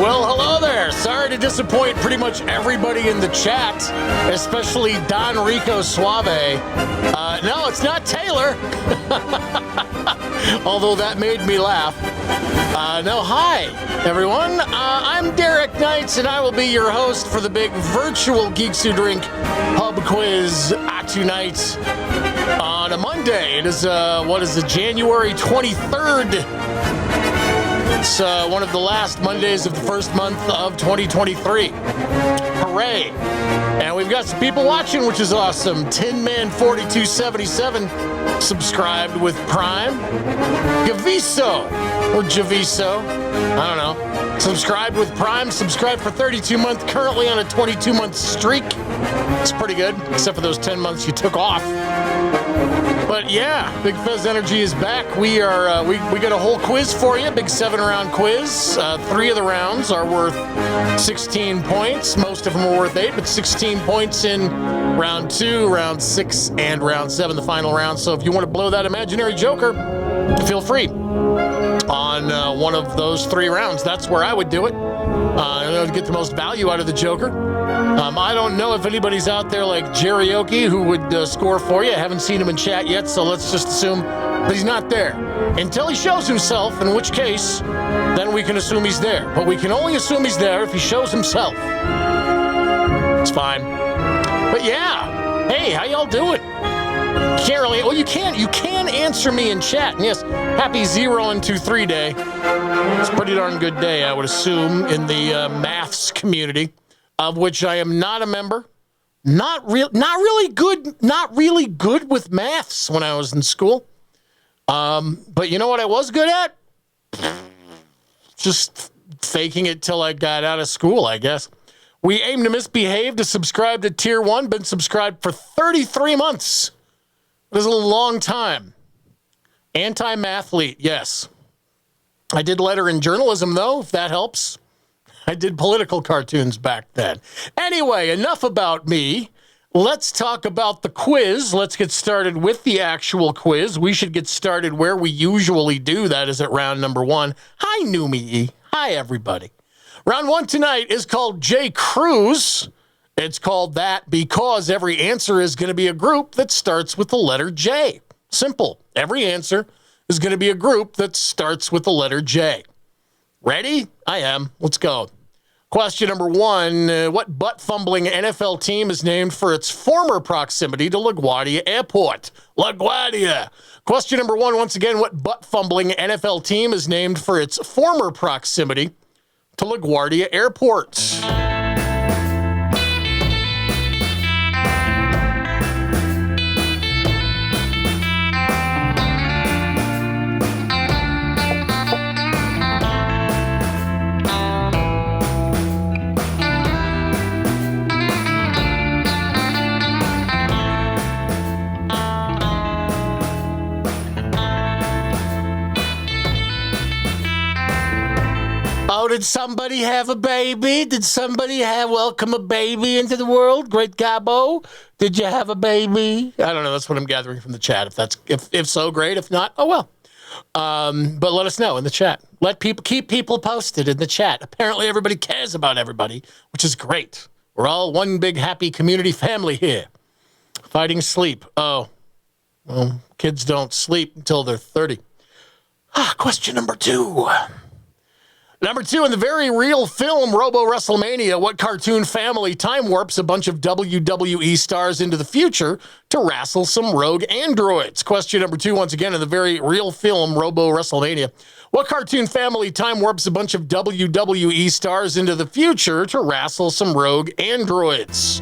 Well, hello there. Sorry to disappoint pretty much everybody in the chat, especially Don Rico Suave. No, it's not Taylor. Although that made me laugh. No, hi, everyone. I'm Derek Knights, and I will be your host for the big virtual Geeks Who Drink pub quiz tonight on a Monday. It is, January 23rd. It's one of the last Mondays of the first month of 2023. Hooray. And we've got some people watching, which is awesome. Tin Man 4277 subscribed with Prime. Gaviso, or Javiso, I don't know. Subscribed with Prime, subscribed for 32 months, currently on a 22-month streak. It's pretty good, except for those 10 months you took off. But yeah, Big Fez Energy is back. We got a whole quiz for you, big 7-round quiz. 3 of the rounds are worth 16 points. Most of them are worth 8, but 16 points in round 2, round 6, and round 7, the final round. So if you want to blow that imaginary joker, feel free on one of those 3 rounds. That's where I would do it. To get the most value out of the joker. I don't know if anybody's out there like Jerryoki who would score for you. I haven't seen him in chat yet, so let's just assume that he's not there. Until he shows himself, in which case, then we can assume he's there. But we can only assume he's there if he shows himself. It's fine. But yeah, hey, how y'all doing? Can't really, well, you can answer me in chat. And yes, happy 0-1-2-3 day. It's a pretty darn good day, I would assume, in the maths community, of which I am not a member. Not really good with maths when I was in school. But you know what I was good at? Just faking it till I got out of school, I guess. We aim to misbehave to subscribe to Tier 1. Been subscribed for 33 months. It is a long time. Anti-mathlete, yes. I did letter in journalism, though, if that helps. I did political cartoons back then. Anyway, enough about me. Let's talk about the quiz. Let's get started with the actual quiz. We should get started where we usually do. That is at round number 1. Hi, Numi. Hi, everybody. Round 1 tonight is called J-Cruz. It's called that because every answer is going to be a group that starts with the letter J. Simple. Every answer is going to be a group that starts with the letter J. Ready? I am. Let's go. Question number 1. What butt-fumbling NFL team is named for its former proximity to LaGuardia Airport? LaGuardia. Question number 1, once again, what butt-fumbling NFL team is named for its former proximity to LaGuardia Airport? Oh, did somebody have a baby? Did somebody welcome a baby into the world? Great Gabo, did you have a baby? I don't know. That's what I'm gathering from the chat. If so, great. If not, oh well. But let us know in the chat. Keep people posted in the chat. Apparently, everybody cares about everybody, which is great. We're all one big happy community family here. Fighting sleep. Oh, well, kids don't sleep until they're 30. Question number 2. Number 2, in the very real film Robo WrestleMania, what cartoon family time warps a bunch of WWE stars into the future to wrestle some rogue androids? Question number 2, once again, in the very real film Robo WrestleMania, what cartoon family time warps a bunch of WWE stars into the future to wrestle some rogue androids?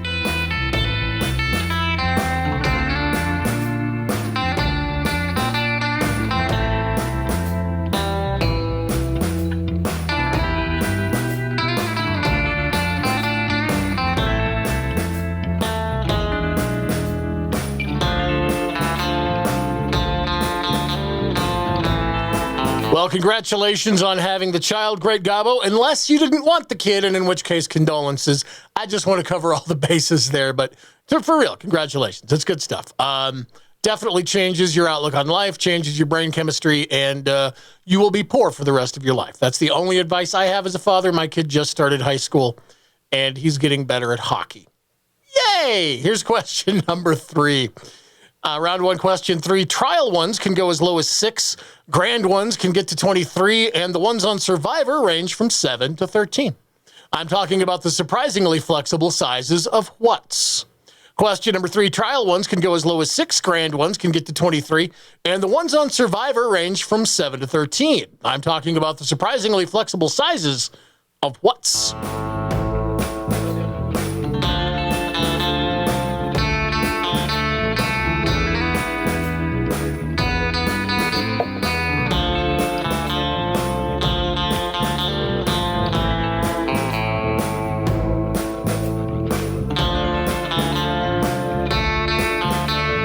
Well, congratulations on having the child, Great Gabo, unless you didn't want the kid, and in which case, condolences. I just want to cover all the bases there, but for real, congratulations. It's good stuff. definitely changes your outlook on life, changes your brain chemistry, and you will be poor for the rest of your life. That's the only advice I have as a father. My kid just started high school, and he's getting better at hockey. Yay! Here's question number 3. Round 1, question 3. Trial ones can go as low as 6. Grand ones can get to 23. And the ones on Survivor range from 7 to 13. I'm talking about the surprisingly flexible sizes of what's. Question number 3. Trial ones can go as low as 6. Grand ones can get to 23. And the ones on Survivor range from 7 to 13. I'm talking about the surprisingly flexible sizes of what's.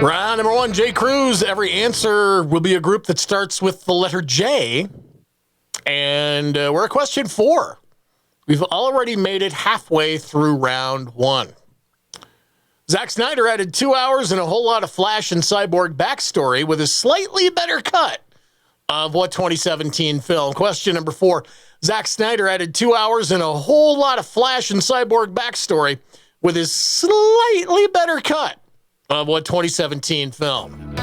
Round number 1, J-Cruz. Every answer will be a group that starts with the letter J. And we're at question 4. We've already made it halfway through round 1. Zack Snyder added 2 hours and a whole lot of Flash and Cyborg backstory with a slightly better cut of what 2017 film? Question number 4. Zack Snyder added 2 hours and a whole lot of Flash and Cyborg backstory with his slightly better cut of what 2017 film?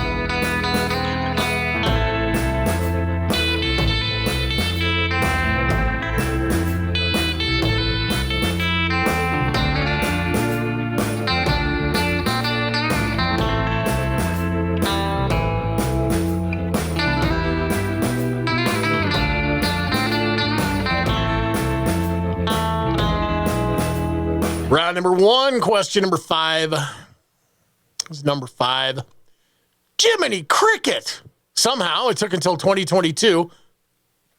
Round number 1, question number 5. This is number 5. Jiminy Cricket. Somehow it took until 2022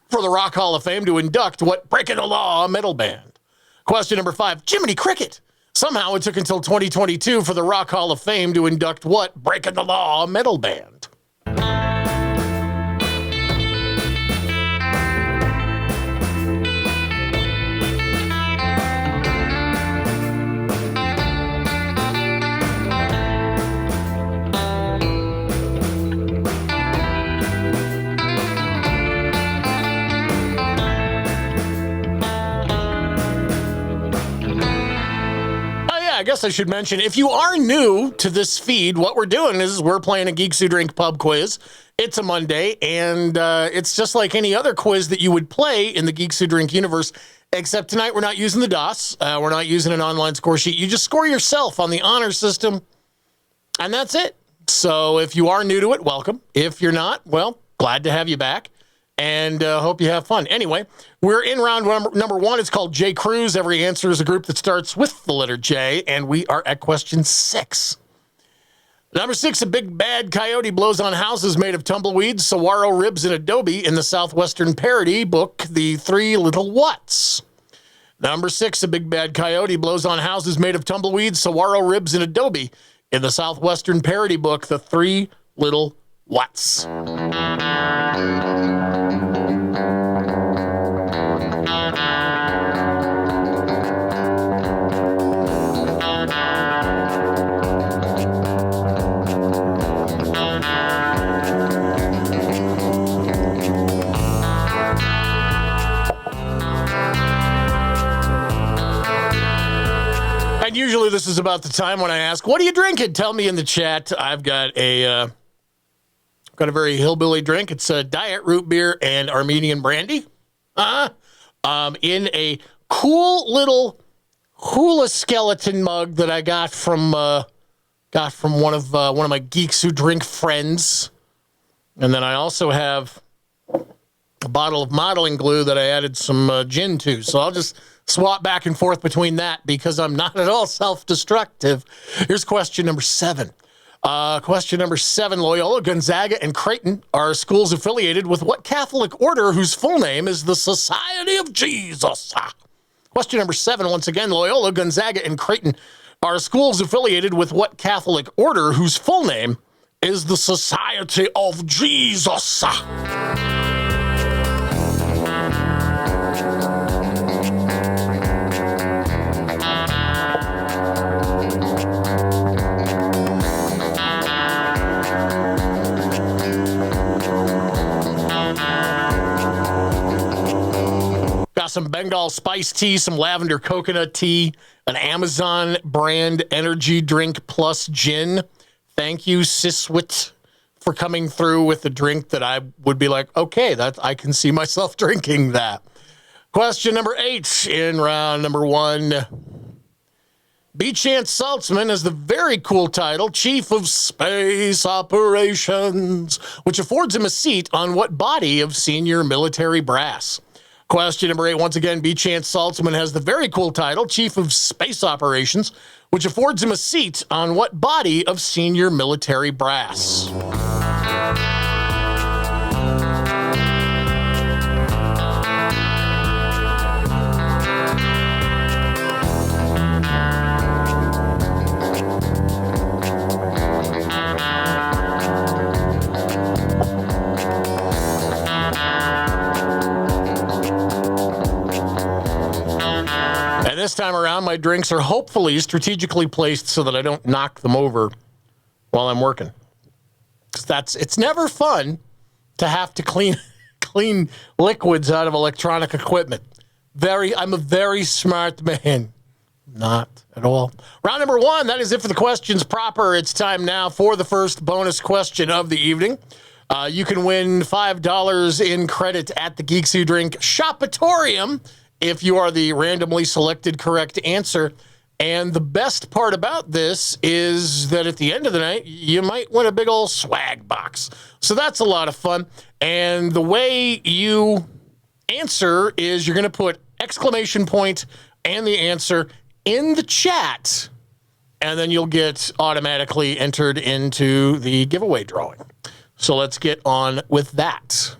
for the Rock Hall of Fame to induct what Breaking the Law metal band. Question number 5. Jiminy Cricket. Somehow it took until 2022 for the Rock Hall of Fame to induct what Breaking the Law metal band. I guess I should mention, if you are new to this feed, what we're doing is we're playing a Geeks Who Drink pub quiz. It's a Monday, and it's just like any other quiz that you would play in the Geeks Who Drink universe, except tonight we're not using the DOS. We're not using an online score sheet. You just score yourself on the honor system, and that's it. So if you are new to it, welcome. If you're not, well, glad to have you back. And hope you have fun. Anyway, we're in round number 1. It's called J-Cruz. Every answer is a group that starts with the letter J, and we are at question 6. Number 6, a big bad coyote blows on houses made of tumbleweeds, saguaro ribs, and adobe in the Southwestern parody book, The Three Little Whats. Number 6, a big bad coyote blows on houses made of tumbleweeds, saguaro ribs, and adobe in the Southwestern parody book, The Three Little Whats. And usually this is about the time when I ask, what are you drinking? Tell me in the chat. I've got a very hillbilly drink. It's a diet root beer and Armenian brandy. In a cool little hula skeleton mug that I got from one of my Geeks Who Drink friends. And then I also have a bottle of modeling glue that I added some gin to. So I'll just swap back and forth between that because I'm not at all self-destructive. Here's question number 7. Question number 7, Loyola, Gonzaga, and Creighton are schools affiliated with what Catholic order whose full name is the Society of Jesus? Question number 7, once again, Loyola, Gonzaga, and Creighton are schools affiliated with what Catholic order whose full name is the Society of Jesus? some Bengal spice tea, some lavender coconut tea, an Amazon brand energy drink plus gin. Thank you, Siswit, for coming through with a drink that I would be like, okay, I can see myself drinking that. Question number 8 in round number 1. B. Chance Saltzman has the very cool title, Chief of Space Operations, which affords him a seat on what body of senior military brass? Question number 8, once again, B. Chance Saltzman has the very cool title, Chief of Space Operations, which affords him a seat on what body of senior military brass? This time around, my drinks are hopefully strategically placed so that I don't knock them over while I'm working. It's never fun to have to clean liquids out of electronic equipment. I'm a very smart man. Not at all. Round number 1, that is it for the questions proper. It's time now for the first bonus question of the evening. You can win $5 in credit at the Geeks Who Drink Shopatorium if you are the randomly selected correct answer. And the best part about this is that at the end of the night, you might win a big old swag box. So that's a lot of fun. And the way you answer is you're going to put exclamation point and the answer in the chat, and then you'll get automatically entered into the giveaway drawing. So let's get on with that.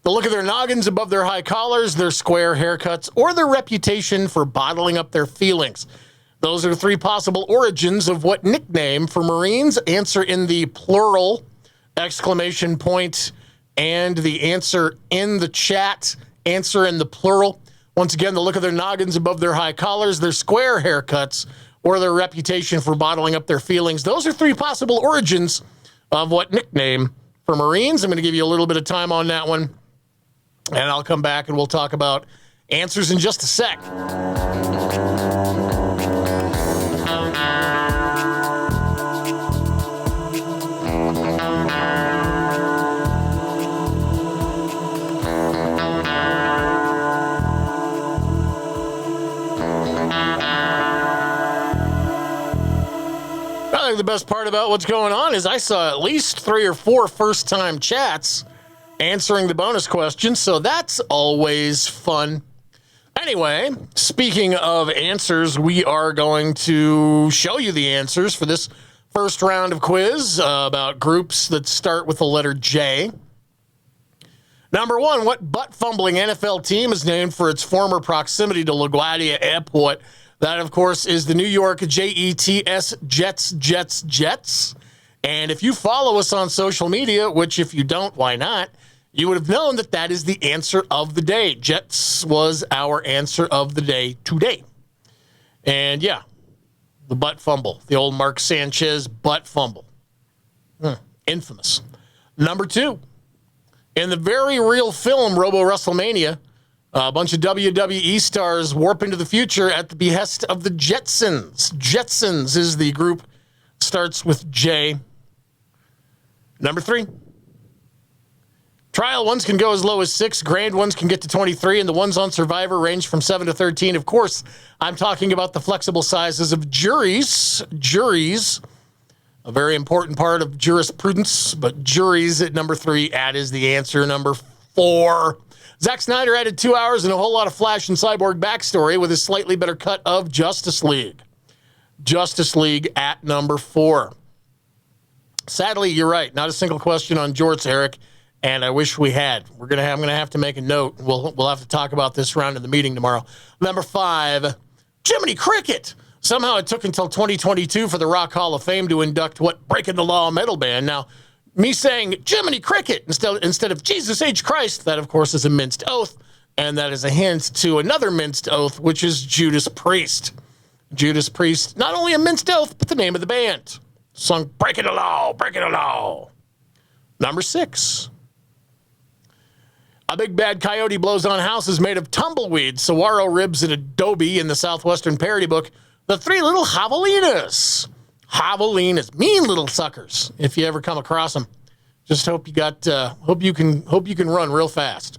The look of their noggins above their high collars, their square haircuts, or their reputation for bottling up their feelings. Those are 3 possible origins of what nickname for Marines. Answer in the plural, exclamation point, and the answer in the chat. Answer in the plural. Once again, the look of their noggins above their high collars, their square haircuts, or their reputation for bottling up their feelings. Those are 3 possible origins of what nickname for Marines. I'm going to give you a little bit of time on that one. And I'll come back and we'll talk about answers in just a sec. I think the best part about what's going on is I saw at least 3 or 4 first-time chats answering the bonus question, so that's always fun. Anyway, speaking of answers, we are going to show you the answers for this first round of quiz about groups that start with the letter J. Number 1, what butt-fumbling NFL team is named for its former proximity to LaGuardia Airport? That, of course, is the New York Jets, Jets. And if you follow us on social media, which if you don't, why not? You would have known that that is the answer of the day. Jets was our answer of the day today. And yeah, the butt fumble, the old Mark Sanchez butt fumble. Infamous. Number 2, in the very real film Robo WrestleMania, a bunch of WWE stars warp into the future at the behest of the Jetsons. Jetsons is the group, starts with J. Number 3. Trial ones can go as low as 6, grand ones can get to 23, and the ones on Survivor range from 7 to 13. Of course, I'm talking about the flexible sizes of juries. Juries, a very important part of jurisprudence, but juries at number 3, add is the answer. Number 4. Zack Snyder added 2 hours and a whole lot of Flash and Cyborg backstory with a slightly better cut of Justice League. Justice League at number 4. Sadly, you're right. Not a single question on Jorts, Eric. And I wish we had. I'm gonna have to make a note. We'll have to talk about this round in the meeting tomorrow. Number 5, Jiminy Cricket. Somehow it took until 2022 for the Rock Hall of Fame to induct what Breaking the Law metal band. Now, me saying Jiminy Cricket instead of Jesus H. Christ, that of course is a minced oath, and that is a hint to another minced oath, which is Judas Priest. Judas Priest, not only a minced oath, but the name of the band. Song Breaking the Law, Breaking the Law. Number 6. A big bad coyote blows on houses made of tumbleweed, saguaro ribs, and adobe in the Southwestern parody book, The Three Little Javelinas. Javelinas, mean little suckers, if you ever come across them. Just hope you can run real fast.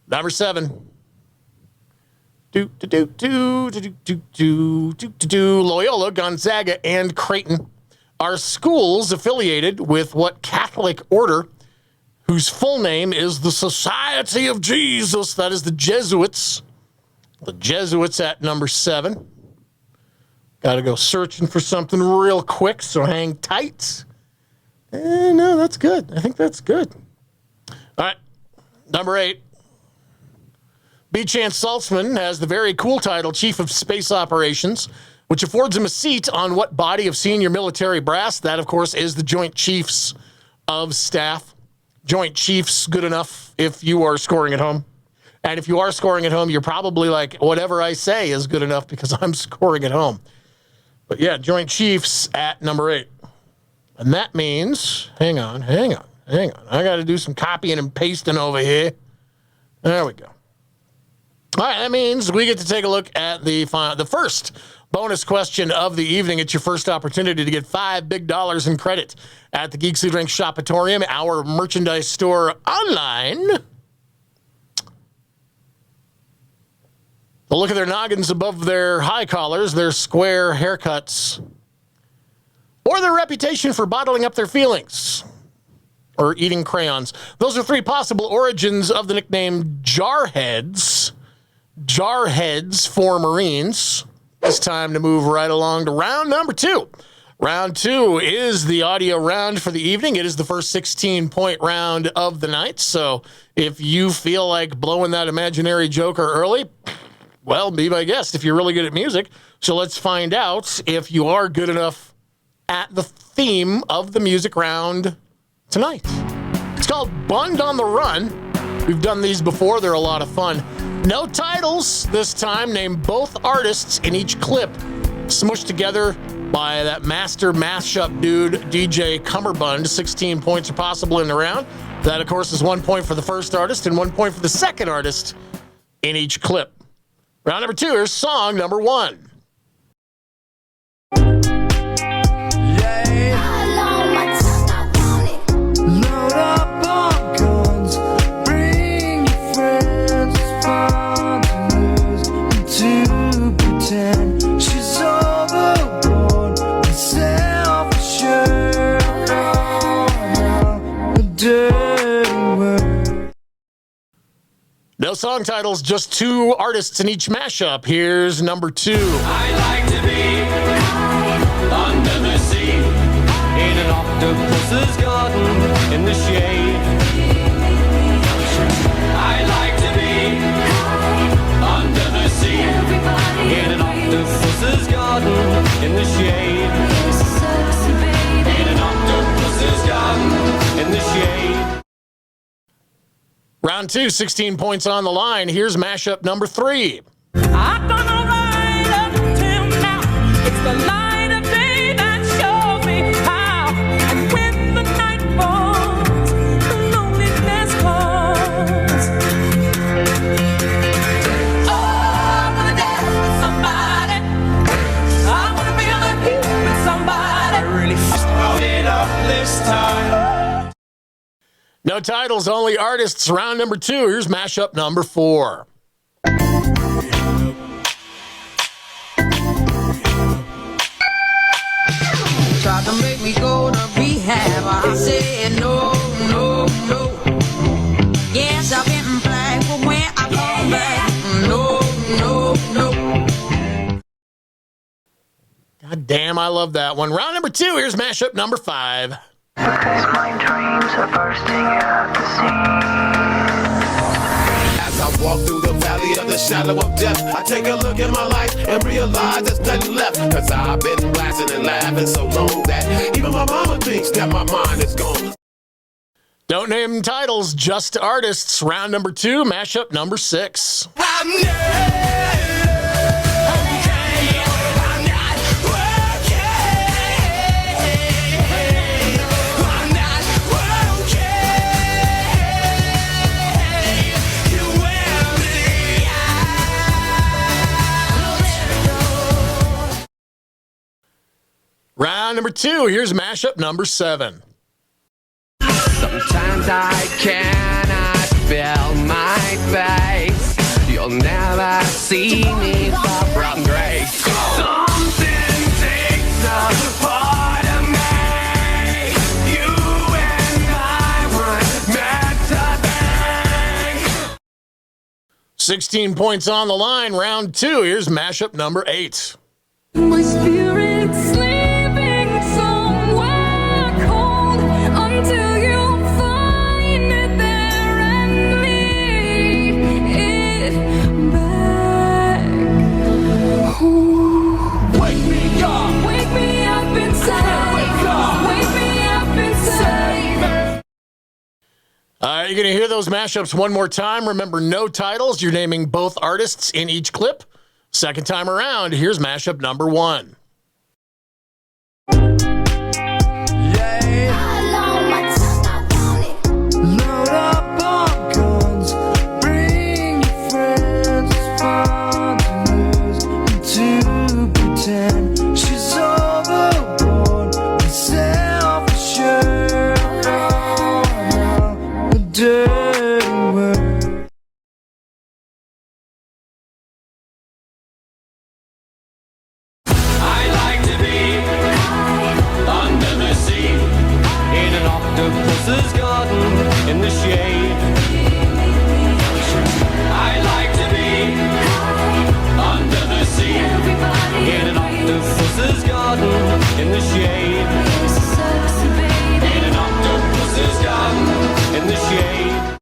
Number 7. Loyola, Gonzaga, and Creighton are schools affiliated with what Catholic order whose full name is the Society of Jesus. That is the Jesuits. The Jesuits at number 7. Got to go searching for something real quick, so hang tight. No, that's good. I think that's good. All right, number 8. B. Chance Saltzman has the very cool title, Chief of Space Operations, which affords him a seat on what body of senior military brass? That, of course, is the Joint Chiefs of Staff. Joint Chiefs, good enough if you are scoring at home. And if you are scoring at home, you're probably like, whatever I say is good enough because I'm scoring at home. But yeah, Joint Chiefs at number 8. And that means, hang on. I got to do some copying and pasting over here. There we go. All right, that means we get to take a look at the first bonus question of the evening. It's your first opportunity to get $5 big in credit at the Geeks Who Drink Shopatorium, our merchandise store online. The look of their noggins above their high collars, their square haircuts, or their reputation for bottling up their feelings or eating crayons. Those are 3 possible origins of the nickname Jarheads. Jarheads for Marines. It's time to move right along to round number 2. Round 2 is the audio round for the evening. It is the first 16-point round of the night. So if you feel like blowing that imaginary joker early, well, be my guest if you're really good at music. So let's find out if you are good enough at the theme of the music round tonight. It's called Bund on the Run. We've done these before. They're a lot of fun. No titles this time. Name both artists in each clip smushed together by that master mashup dude, DJ Cummerbund. 16 points are possible in the round. That, of course, is 1 point for the first artist and 1 point for the second artist in each clip. Round number 2, here's song number 1. Load up on guns, bring your friends, it's fun to lose and to pretend she's overboard and self-assured. A dirty word. No song titles, just 2 artists in each mashup. Here's number 2. I like to be under the sea, in an octopus's garden in the shade. I like to be under the sea, in an octopus's garden in the shade. In an octopus's garden in the shade. Round 2, 16 points on the line. Here's mashup number 3. I've done all right up till now. It's the light of day that shows me how. And when the night falls, the loneliness calls. Oh, I wanna dance with somebody. I wanna feel the heat with somebody. Really f***ed it up this time. No titles, only artists. Round number 2. Here's mashup number 4. Tried to make me go to rehab. I said no, no, no. Yes, I've been black, but when I come back, no, no, no. God damn, I love that one. Round number 2. Here's mashup number 5. Because my dreams are bursting at the seams. As I walk through the valley of the shadow of death, I take a look at my life and realize there's nothing left. Cause I've been blasting and laughing so long that even my mama thinks that my mind is gone. Don't name titles, just artists. Round number 2, mashup number 6. I'm not okay. I'm not okay. I'm not okay. round number 2. Here's mashup number 7. Sometimes I cannot feel my face. You'll never see me far from grace. Something takes a part of me. You and I were meant to be. 16 points on the line. Round 2. Here's mashup number 8. My spirit's sleeping somewhere cold until you find it there and lead it back home. Wake me up inside. Wake me up inside. All right, you're going to hear those mashups one more time. Remember, no titles. You're naming both artists in each clip. Second time around, here's mashup number 1. Load up on guns, bring your friends, it's fun to lose and to pretend she's overboard and self-assured. Oh, no, a dirty word. I like to be under the sea, in an octopus's garden, in the shade. I like to be under the sea, in an octopus's garden, in the shade. In an octopus's garden, in the shade.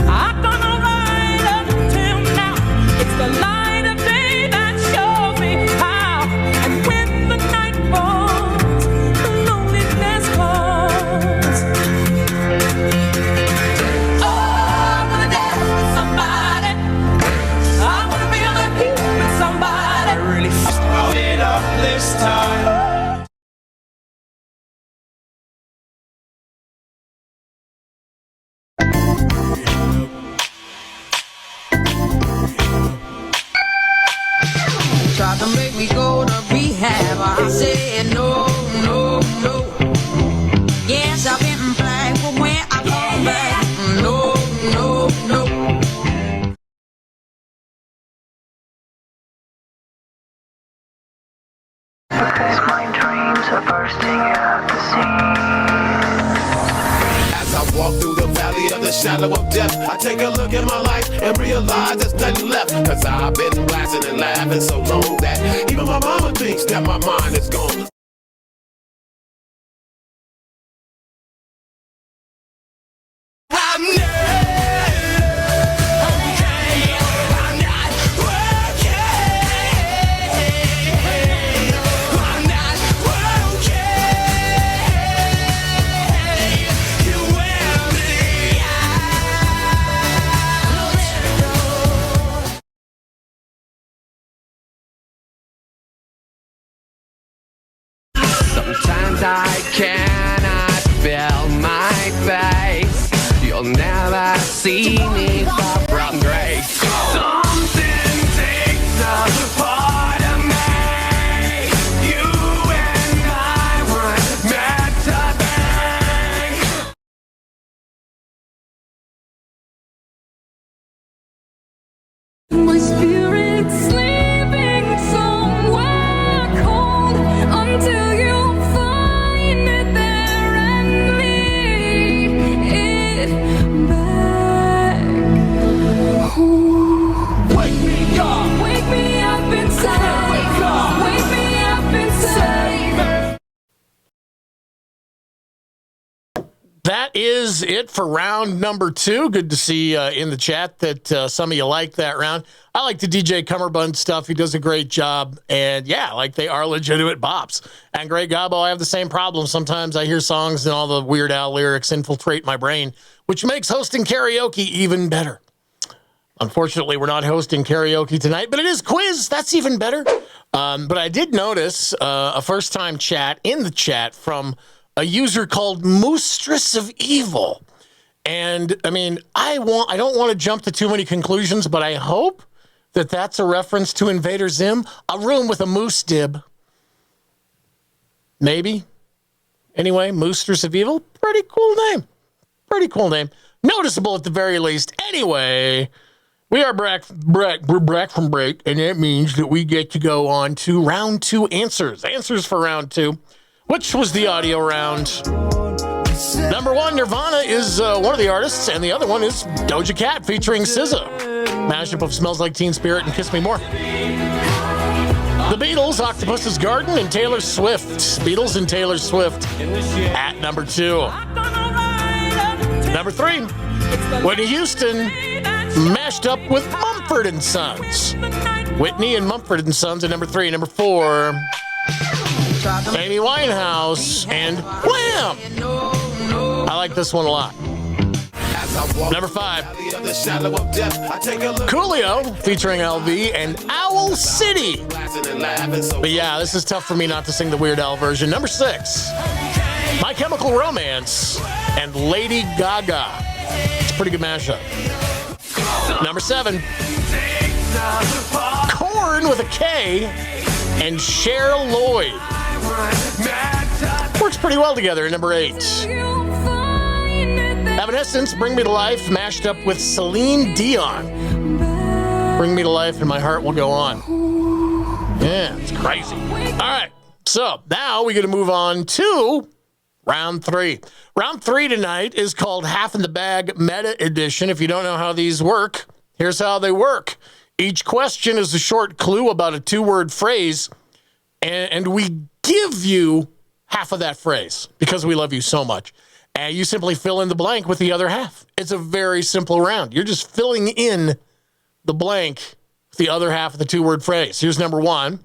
I've gone right up till now. It's the light of day that shows me how. And when the night falls, the loneliness calls. Oh, I wanna dance with somebody. I wanna feel the heat with somebody. Really f***ed it up this time. Tried to make me go to rehab. I said no, no, no. Yes, I've been black, but when I come back, no, no, no. Because my dreams are bursting at the seams. As I walk through the valley of the shadow of death, I take a look at my life and realize there's nothing left. Cause I've been blasting and laughing so long that even my mama thinks that my mind is gone. I'm not okay. I'm not okay. I'm not okay. You wear me out. Sometimes I cannot feel my face. You'll never see me far from grace. Something takes a part of me. You and I were meant to be. My spirit's sleeping somewhere cold until you find it there and lead it back home. Wake me up inside. Wake me up inside. That is it for round number 2. Good to see in the chat that some of you like that round. I like the DJ Cummerbund stuff. He does a great job. And yeah, like they are legitimate bops. And Greg Gabo, I have the same problem. Sometimes I hear songs and all the Weird Al lyrics infiltrate my brain, which makes hosting karaoke even better. Unfortunately, we're not hosting karaoke tonight, but it is quiz. That's even better. But I did notice a first-time chat in the chat from a user called Moostress of Evil. And I mean, I don't want to jump to too many conclusions, but I hope that that's a reference to Invader Zim? A room with a moose dib. Maybe. Anyway, Moosters of Evil, pretty cool name. Pretty cool name. Noticeable at the very least. Anyway, we are back from break, and that means that we get to go on to round 2 answers. Answers for round 2, which was the audio round. Number 1, Nirvana is one of the artists, and the other one is Doja Cat featuring SZA. Mashup of Smells Like Teen Spirit and Kiss Me More. The Beatles, Octopus's Garden, and Taylor Swift. Beatles and Taylor Swift at number 2. Number 3, Whitney Houston, mashed up with Mumford & Sons. Whitney and Mumford & Sons at number 3. Number 4, Amy Winehouse and Wham! I like this one a lot. Number 5, Coolio featuring LV and Owl City. But yeah, this is tough for me not to sing the Weird Al version. Number 6, My Chemical Romance and Lady Gaga. It's a pretty good mashup. Number 7, Korn with a K and Cher Lloyd. Works pretty well together. Number 8, Evanescence, Bring Me to Life, mashed up with Celine Dion. Bring Me to Life and My Heart Will Go On. Yeah, it's crazy. All right, so now we're going to move on to round 3. Round 3 tonight is called Half in the Bag Meta Edition. If you don't know how these work, here's how they work. Each question is a short clue about a 2-word phrase, and we give you half of that phrase because we love you so much. And you simply fill in the blank with the other half. It's a very simple round. You're just filling in the blank with the other half of the 2-word phrase. Here's number 1.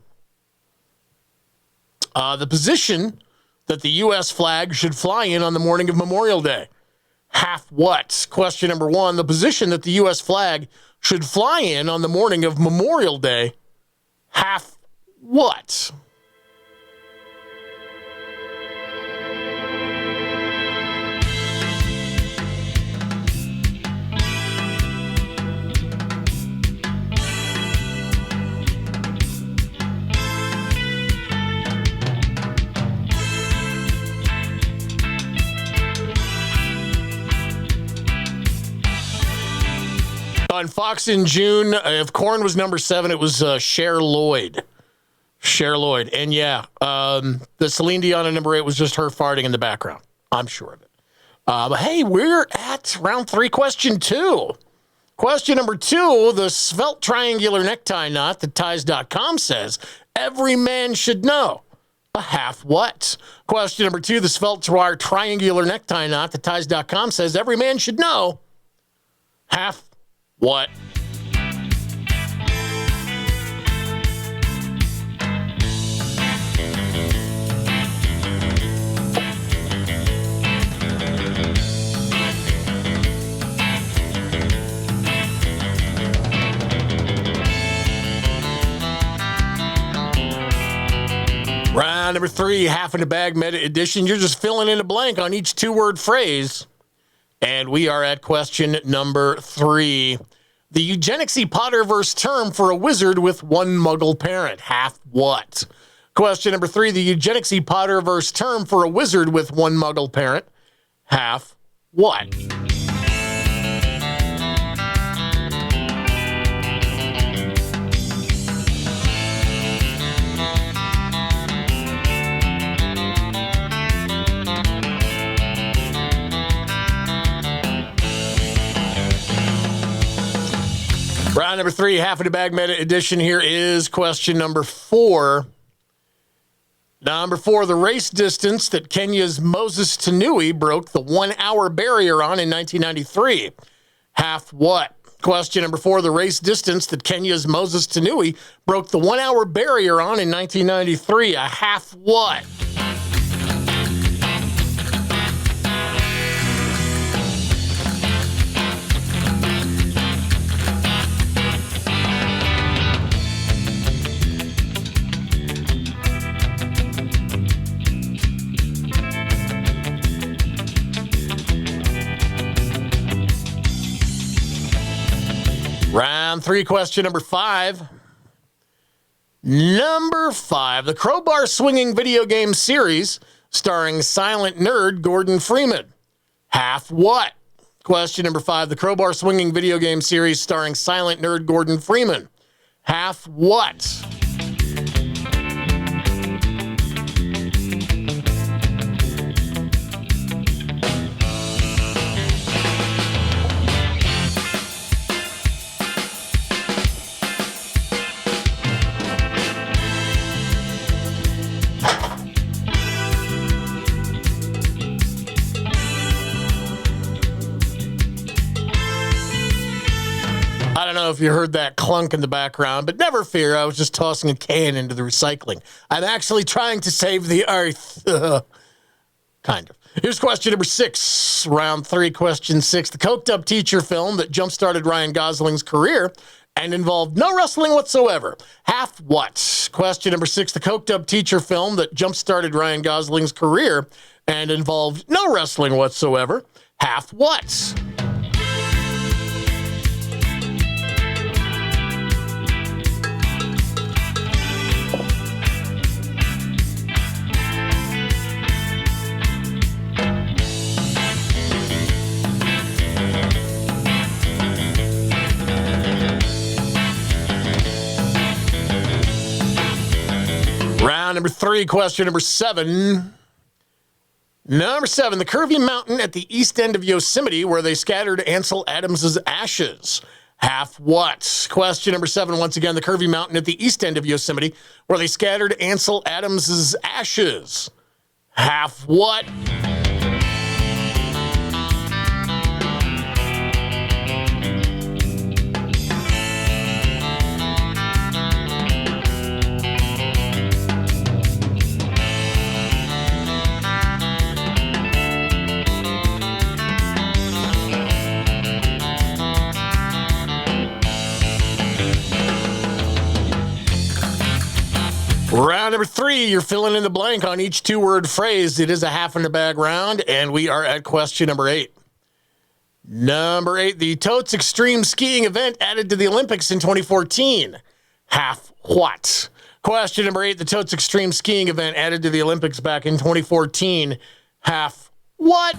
The position that the U.S. flag should fly in on the morning of Memorial Day. Half what? Question number 1. The position that the U.S. flag should fly in on the morning of Memorial Day. Half what? On Fox in June, if Korn was number 7, it was Cher Lloyd. Cher Lloyd. And yeah, the Celine Dion at number 8 was just her farting in the background. I'm sure of it. But hey, we're at round 3, question 2. Question number 2, the svelte triangular necktie knot that ties.com says every man should know. A half what? Question number 2, the svelte triangular necktie knot that ties.com says every man should know. Half what? Round number 3, half in the bag meta edition. You're just filling in a blank on each 2-word phrase. And we are at question number 3. The eugenicsy Potterverse term for a wizard with one muggle parent. Half what? Question number 3. The eugenicsy Potterverse term for a wizard with one muggle parent. Half what? Round number 3, half in the bag meta edition. Here is question number 4. Number 4, the race distance that Kenya's Moses Tanui broke the 1-hour barrier on in 1993. Half what? Question number 4, the race distance that Kenya's Moses Tanui broke the 1-hour barrier on in 1993. A half what? Round Round 3, question number 5. Number 5, the crowbar swinging video game series starring silent nerd Gordon Freeman. Half what? Question number 5, the crowbar swinging video game series starring silent nerd Gordon Freeman. Half what? I don't know if you heard that clunk in the background, but never fear. I was just tossing a can into the recycling. I'm actually trying to save the earth. Kind of. Here's question number 6. Round 3, question 6. The coked up teacher film that jump-started Ryan Gosling's career and involved no wrestling whatsoever. Half what? Question number 6. The coked up teacher film that jump-started Ryan Gosling's career and involved no wrestling whatsoever. Half what? Round number 3, question number 7. Number 7, the curvy mountain at the east end of Yosemite where they scattered Ansel Adams's ashes. Half what? Question number 7, once again, the curvy mountain at the east end of Yosemite where they scattered Ansel Adams's ashes. Half what? Round number 3, you're filling in the blank on each 2-word phrase. It is a half in the bag round, and we are at question number 8. Number 8, the Totes Extreme Skiing event added to the Olympics in 2014. Half what? Question number 8, the Totes Extreme Skiing event added to the Olympics back in 2014. Half what?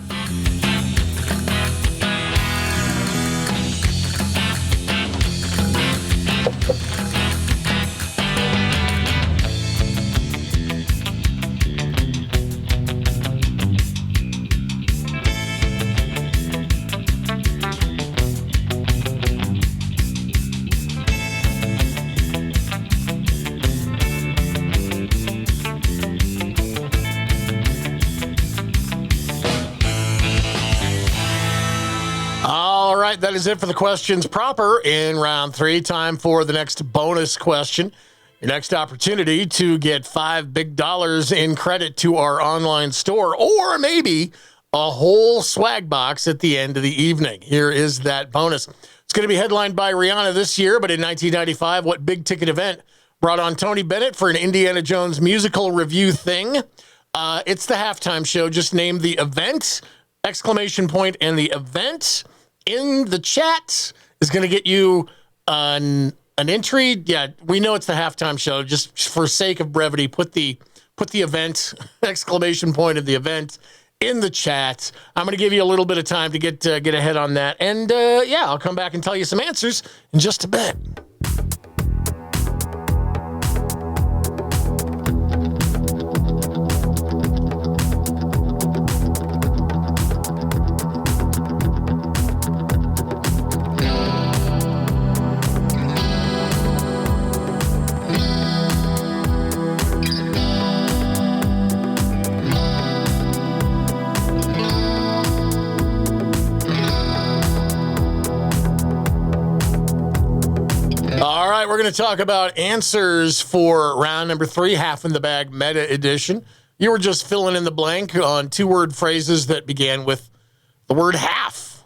All right, that is it for the questions proper in round 3. Time for the next bonus question. Your next opportunity to get $5 big in credit to our online store, or maybe a whole swag box at the end of the evening. Here is that bonus. It's going to be headlined by Rihanna this year, but in 1995, what big ticket event brought on Tony Bennett for an Indiana Jones musical review thing? It's the halftime show. Just name the event, exclamation point, and the event in the chat is going to get you an entry. Yeah, we know it's the halftime show. Just for sake of brevity, put the event, exclamation point of the event in the chat. I'm going to give you a little bit of time to get ahead on that. And yeah, I'll come back and tell you some answers in just a bit. We're going to talk about answers for round number 3, half in the bag meta edition. You were just filling in the blank on 2-word phrases that began with the word half.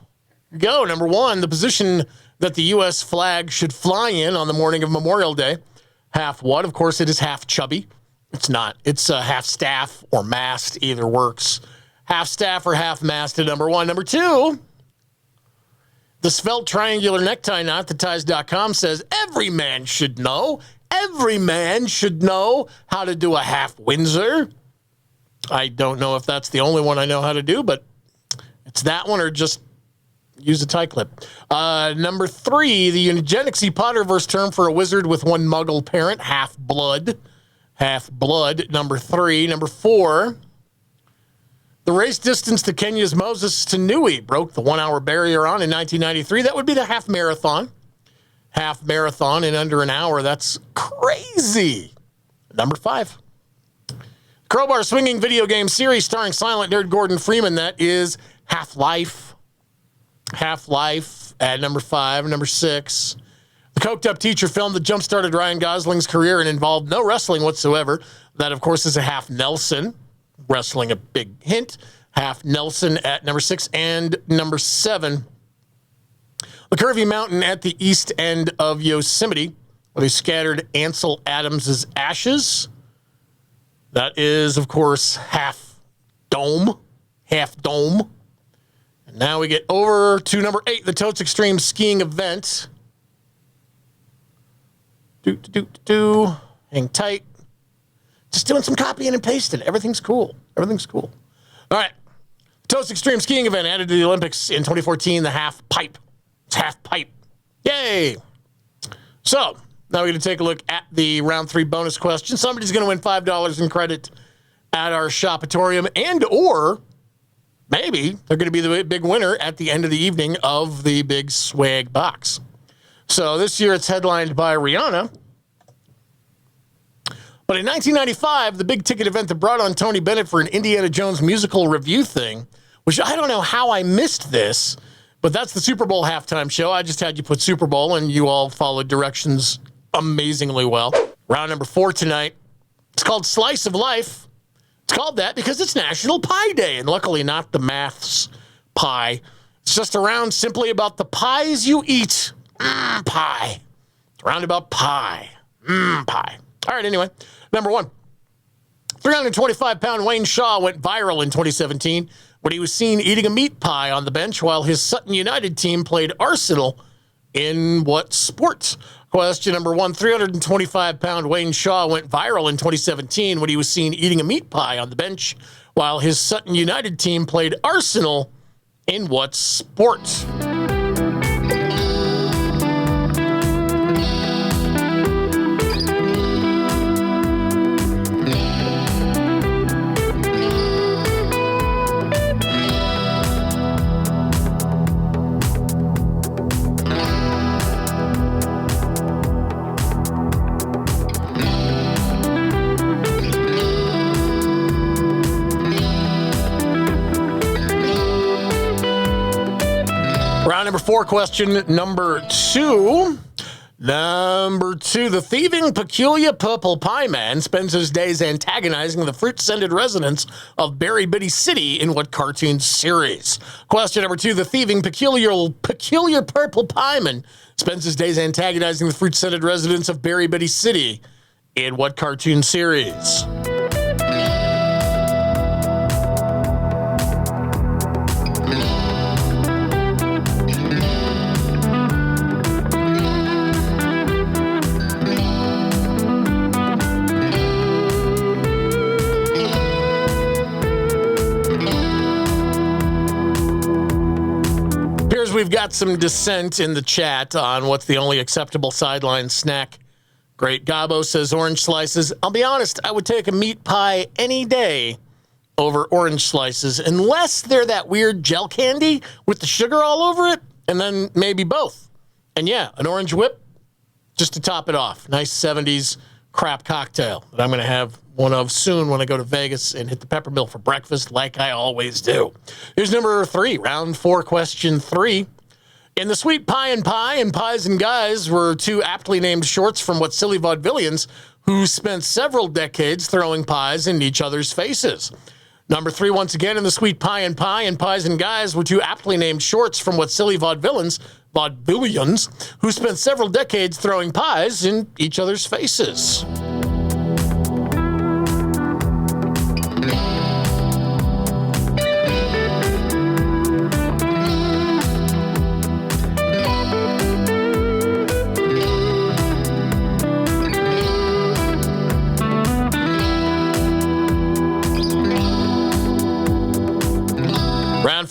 Go. Number 1, the position that the U.S. flag should fly in on the morning of Memorial Day. Half what? Of course, it is half chubby. It's not. It's half staff or mast. Either works. Half staff or half mast at number 1. Number 2, The svelte triangular necktie knot that ties.com says every man should know. Every man should know how to do a half Windsor. I don't know if that's the only one I know how to do, but it's that one or just use a tie clip. Number 3, the Eugenicsy Potterverse term for a wizard with one muggle parent, half-blood. Half-blood, number 3. Number 4, the race distance to Kenya's Moses Tanui broke the 1-hour barrier on in 1993. That would be the half marathon. Half marathon in under an hour. That's crazy. Number 5. Crowbar swinging video game series starring silent nerd Gordon Freeman. That is Half-Life. Half-Life at number 5. Number 6. The coked-up teacher film that jump-started Ryan Gosling's career and involved no wrestling whatsoever. That, of course, is a Half Nelson. Wrestling, a big hint. Half Nelson at number 6. And number 7. The curvy mountain at the east end of Yosemite, where they scattered Ansel Adams' ashes. That is, of course, Half Dome. Half Dome. And now we get over to number 8, the Totes Extreme skiing event. Hang tight. Just doing some copying and pasting. Everything's cool. Everything's cool. All right. Totes Extreme skiing event added to the Olympics in 2014, the half pipe. It's half pipe. Yay. So now we're going to take a look at the round 3 bonus question. Somebody's going to win $5 in credit at our Shopatorium, and or maybe they're going to be the big winner at the end of the evening of the big swag box. So this year it's headlined by Rihanna. But in 1995, the big ticket event that brought on Tony Bennett for an Indiana Jones musical review thing, which I don't know how I missed this, but that's the Super Bowl halftime show. I just had you put Super Bowl, and you all followed directions amazingly well. Round number 4 tonight. It's called Slice of Life. It's called that because it's National Pie Day, and luckily not the maths pie. It's just a round simply about the pies you eat. Pie. It's a round about pie. Pie. All right, anyway. Number 1. 325-pound Wayne Shaw went viral in 2017 when he was seen eating a meat pie on the bench while his Sutton United team played Arsenal in what sport? Question number 1. 325-pound Wayne Shaw went viral in 2017 when he was seen eating a meat pie on the bench while his Sutton United team played Arsenal in what sport? Number 4, question number 2. Number 2, the thieving, peculiar purple pie man spends his days antagonizing the fruit-scented residents of Berry Bitty City in what cartoon series? Question number 2, the thieving, peculiar purple pie man spends his days antagonizing the fruit-scented residents of Berry Bitty City in what cartoon series? We've got some dissent in the chat on what's the only acceptable sideline snack. Great Gabo says orange slices. I'll be honest, I would take a meat pie any day over orange slices, unless they're that weird gel candy with the sugar all over it, and then maybe both. And yeah, an orange whip just to top it off. Nice 70s crap cocktail that I'm going to have one of soon when I go to Vegas and hit the Peppermill for breakfast like I always do. Here's number 3, round 4, question 3. In the Sweet Pie and Pies and Guys were 2 aptly named shorts from what silly vaudevillians who spent several decades throwing pies in each other's faces. Number 3, once again, in the Sweet Pie and Pies and Guys were 2 aptly named shorts from what silly vaudevillians who spent several decades throwing pies in each other's faces.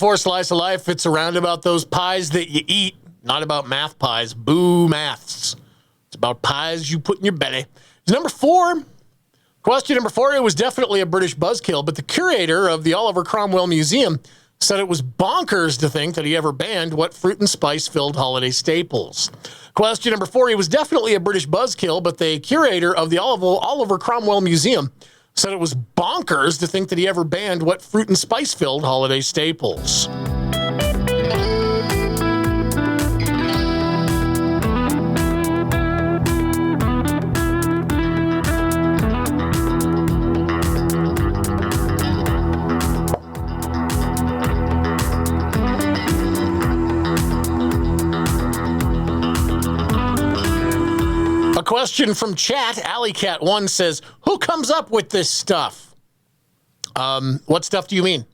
4, Slice of Life. It's around about those pies that you eat, not about math pies. Boo maths. It's about pies you put in your belly. Number 4. Question number 4. It was definitely a British buzzkill, but the curator of the Oliver Cromwell Museum said it was bonkers to think that he ever banned what fruit and spice-filled holiday staples. Question number 4. He was definitely a British buzzkill, but the curator of the Oliver Cromwell Museum said it was bonkers to think that he ever banned what fruit and spice-filled holiday staples. Question from chat, AlleyCat1 says, who comes up with this stuff? What stuff do you mean?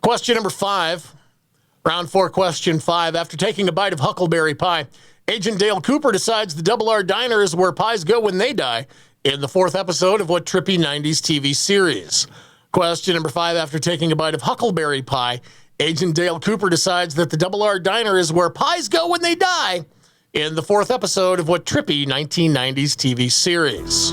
Question number 5, round 4, question 5. After taking a bite of huckleberry pie, Agent Dale Cooper decides the Double R Diner is where pies go when they die in the 4th episode of what trippy 90s TV series? Question number 5, after taking a bite of huckleberry pie, Agent Dale Cooper decides that the Double R Diner is where pies go when they die in the 4th episode of what trippy 1990s TV series?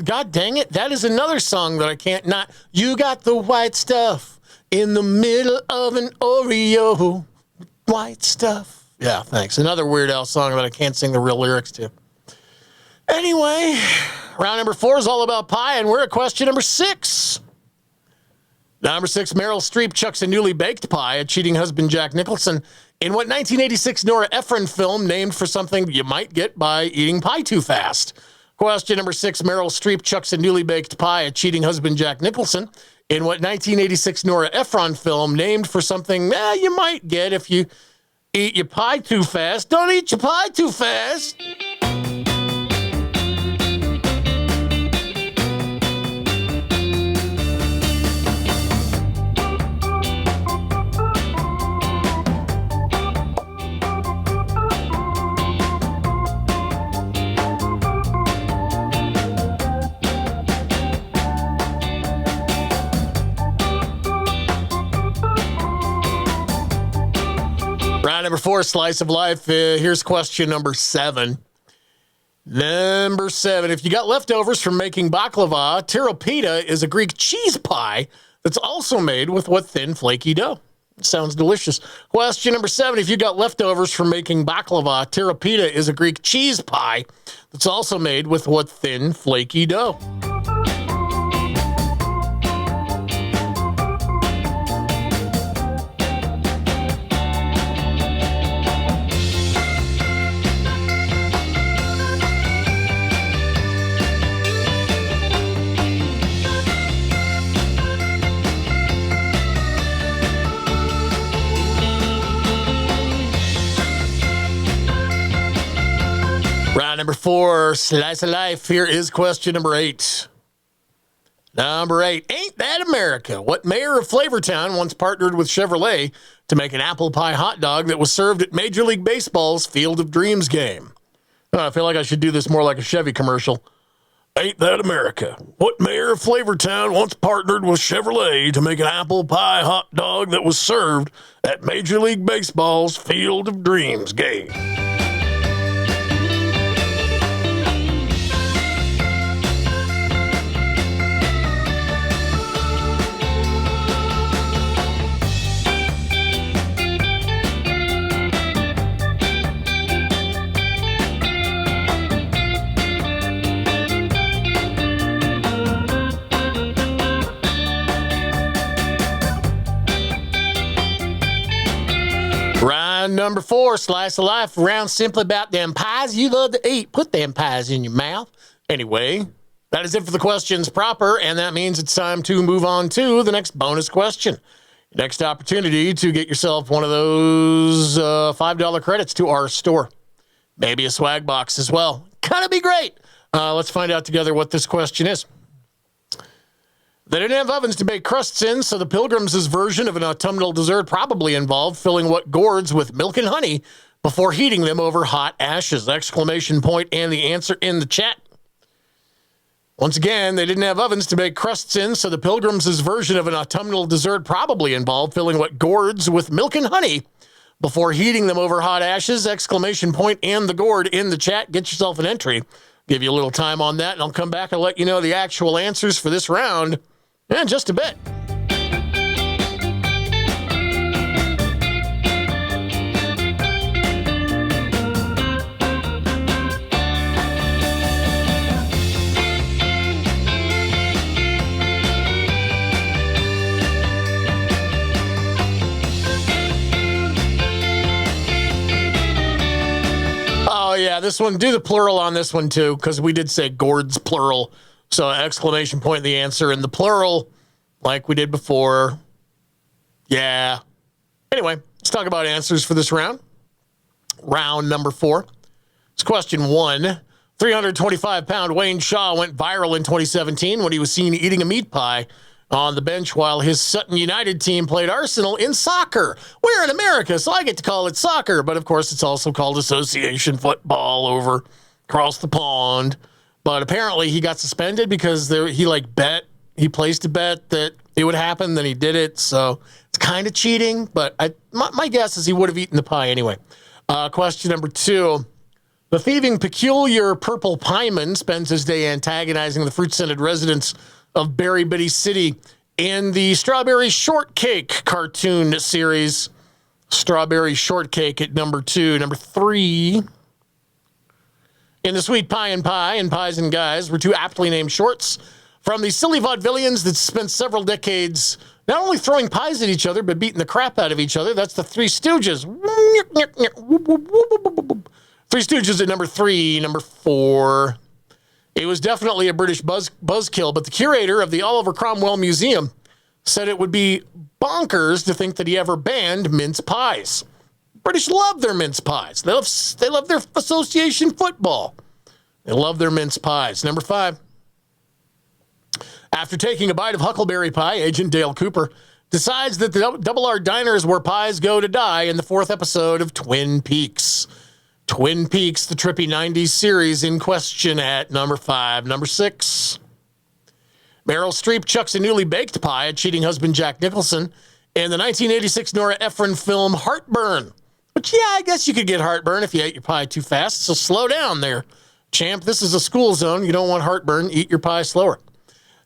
God dang it, that is another song that I can't not. You got the white stuff in the middle of an Oreo, white stuff. Yeah, thanks. Another Weird Al song that I can't sing the real lyrics to. Anyway, round number 4 is all about pie, and we're at question number 6. Number 6, Meryl Streep chucks a newly baked pie at cheating husband Jack Nicholson in what 1986 Nora Ephron film named for something you might get by eating pie too fast? Question number 6, Meryl Streep chucks a newly baked pie at cheating husband Jack Nicholson in what 1986 Nora Ephron film named for something you might get if you eat your pie too fast. Don't eat your pie too fast. Round number 4, Slice of Life. Here's question number 7. Number 7. If you got leftovers from making baklava, tiropita is a Greek cheese pie that's also made with what thin, flaky dough? It sounds delicious. Question number 7. If you got leftovers from making baklava, tiropita is a Greek cheese pie that's also made with what thin, flaky dough? Round number 4, Slice of Life. Here is question number 8. Number 8, ain't that America? What mayor of Flavortown once partnered with Chevrolet to make an apple pie hot dog that was served at Major League Baseball's Field of Dreams game? I feel like I should do this more like a Chevy commercial. Ain't that America? What mayor of Flavortown once partnered with Chevrolet to make an apple pie hot dog that was served at Major League Baseball's Field of Dreams game? Round number 4, Slice of Life. Round simply about them pies you love to eat. Put them pies in your mouth. Anyway, that is it for the questions proper, and that means it's time to move on to the next bonus question. Next opportunity to get yourself one of those $5 credits to our store. Maybe a swag box as well. Kind of be great. Let's find out together what this question is. They didn't have ovens to bake crusts in, so the Pilgrims' version of an autumnal dessert probably involved filling what gourds with milk and honey before heating them over hot ashes! Exclamation point and the answer in the chat. Once again, they didn't have ovens to bake crusts in, so the Pilgrims' version of an autumnal dessert probably involved filling what gourds with milk and honey before heating them over hot ashes! Exclamation point and the gourd in the chat. Get yourself an entry. Give you a little time on that, and I'll come back and let you know the actual answers for this round in just a bit. Oh, yeah, this one, do the plural on this one, too, because we did say gourds, plural. So exclamation point, the answer in the plural, like we did before. Yeah. Anyway, let's talk about answers for this round. Round number 4. It's question 1. 325-pound Wayne Shaw went viral in 2017 when he was seen eating a meat pie on the bench while his Sutton United team played Arsenal in soccer. We're in America, so I get to call it soccer, but of course it's also called association football over across the pond. But apparently he got suspended because he placed a bet that it would happen, then he did it, so it's kind of cheating, but my guess is he would have eaten the pie anyway. Question number 2. The thieving, peculiar purple pieman spends his day antagonizing the fruit-scented residents of Berry Bitty City in the Strawberry Shortcake cartoon series. Strawberry Shortcake at number 2. Number 3. In the Sweet Pie and Pies and Guys were two aptly named shorts from the silly vaudevillians that spent several decades not only throwing pies at each other, but beating the crap out of each other. That's the Three Stooges. Three Stooges at number 3. Number 4. It was definitely a British buzzkill, but the curator of the Oliver Cromwell Museum said it would be bonkers to think that he ever banned mince pies. British love their mince pies. They love their association football. They love their mince pies. Number 5. After taking a bite of huckleberry pie, Agent Dale Cooper decides that the Double R Diner is where pies go to die in the 4th episode of Twin Peaks. Twin Peaks, the trippy 90s series, in question at number 5. Number 6. Meryl Streep chucks a newly baked pie at cheating husband Jack Nicholson in the 1986 Nora Ephron film Heartburn. But yeah, I guess you could get heartburn if you ate your pie too fast, so slow down there, champ. This is a school zone. You don't want heartburn. Eat your pie slower.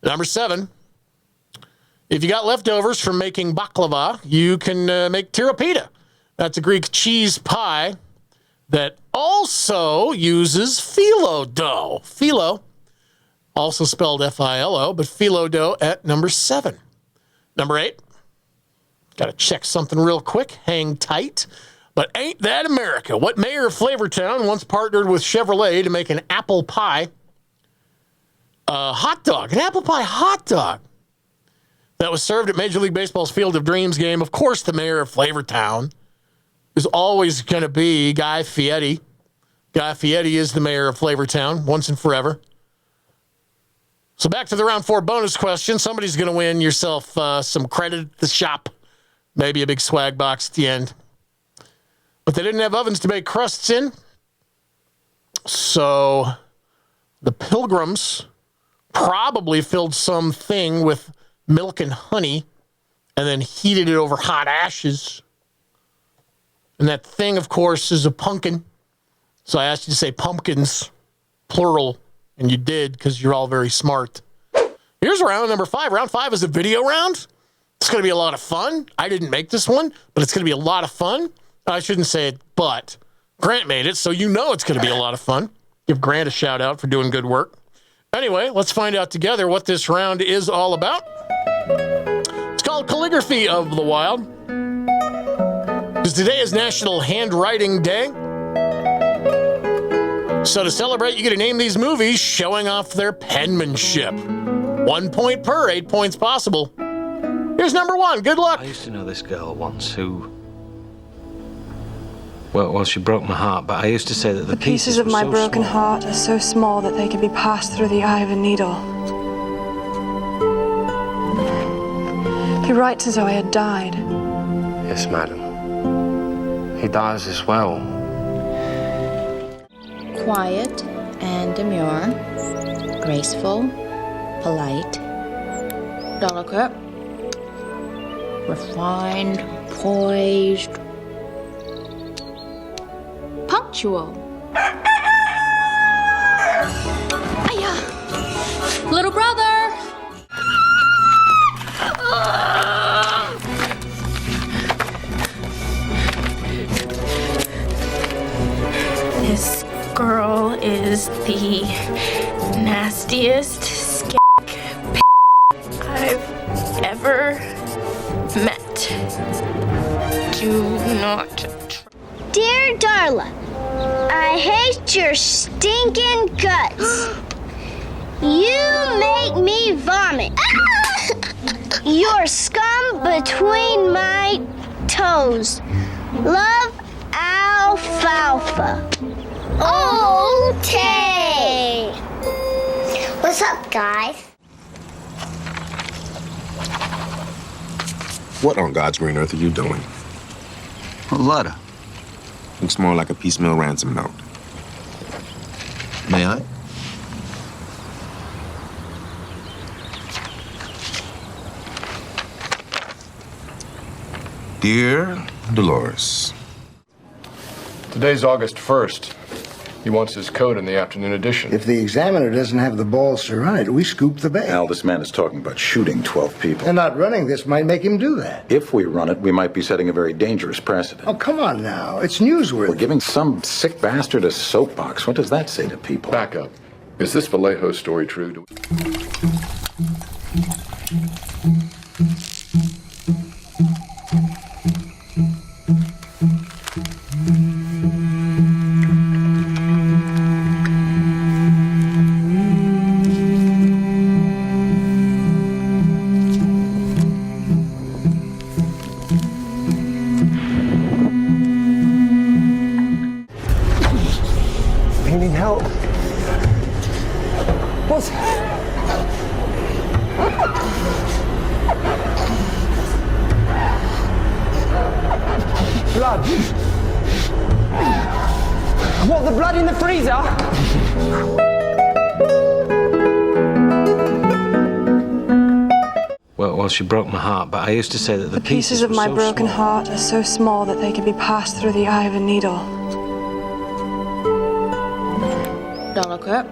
Number 7. If you got leftovers from making baklava, you can make tirapita. That's a Greek cheese pie that also uses phyllo dough. Phyllo, also spelled F-I-L-O, but phyllo dough at number 7. Number 8. Got to check something real quick. Hang tight. But ain't that America? What mayor of Flavortown once partnered with Chevrolet to make an apple pie hot dog? An apple pie hot dog that was served at Major League Baseball's Field of Dreams game. Of course, the mayor of Flavortown is always going to be Guy Fieri. Guy Fieri is the mayor of Flavortown, once and forever. So back to the round 4 bonus question. Somebody's going to win yourself some credit at the shop. Maybe a big swag box at the end. But they didn't have ovens to make crusts in. So the Pilgrims probably filled something with milk and honey and then heated it over hot ashes. And that thing, of course, is a pumpkin. So I asked you to say pumpkins, plural, and you did because you're all very smart. Here's round number 5. Round 5 is a video round. It's going to be a lot of fun. I didn't make this one, but it's going to be a lot of fun. I shouldn't say it, but Grant made it, so you know it's going to be a lot of fun. Give Grant a shout out for doing good work. Anyway, let's find out together what this round is all about. It's called Calligraphy of the Wild. Because today is National Handwriting Day. So to celebrate, you get to name these movies showing off their penmanship. 1 point per, 8 points possible. Here's number 1. Good luck. I used to know this girl once who... Well, she broke my heart, but I used to say that the pieces of my broken heart are so small that they can be passed through the eye of a needle. writes as though I had died. Yes, madam. He dies as well. Quiet and demure, graceful, polite, delicate, refined, poised, punctual. Aya! Little brother! This girl is the nastiest I've ever met. Do not. Dear Darla, I hate your stinking guts. You make me vomit. Your scum between my toes. Love, Alfalfa. Okay. What's up, guys? What on God's green earth are you doing? A letter. Looks more like a piecemeal ransom note. May I? Dear Dolores. Today's August 1st. He wants his code in the afternoon edition. If the examiner doesn't have the balls to run it, we scoop the bait. Al, this man is talking about shooting 12 people. And not running this might make him do that. If we run it, we might be setting a very dangerous precedent. Oh, come on now. It's newsworthy. We're giving some sick bastard a soapbox. What does that say to people? Back up. Is this Vallejo story true? You need help. What's... Blood. What, the blood in the freezer? Well, she broke my heart, but I used to say that the Pieces of were my so broken small. heart are so small that they can be passed through the eye of a needle. Delicate,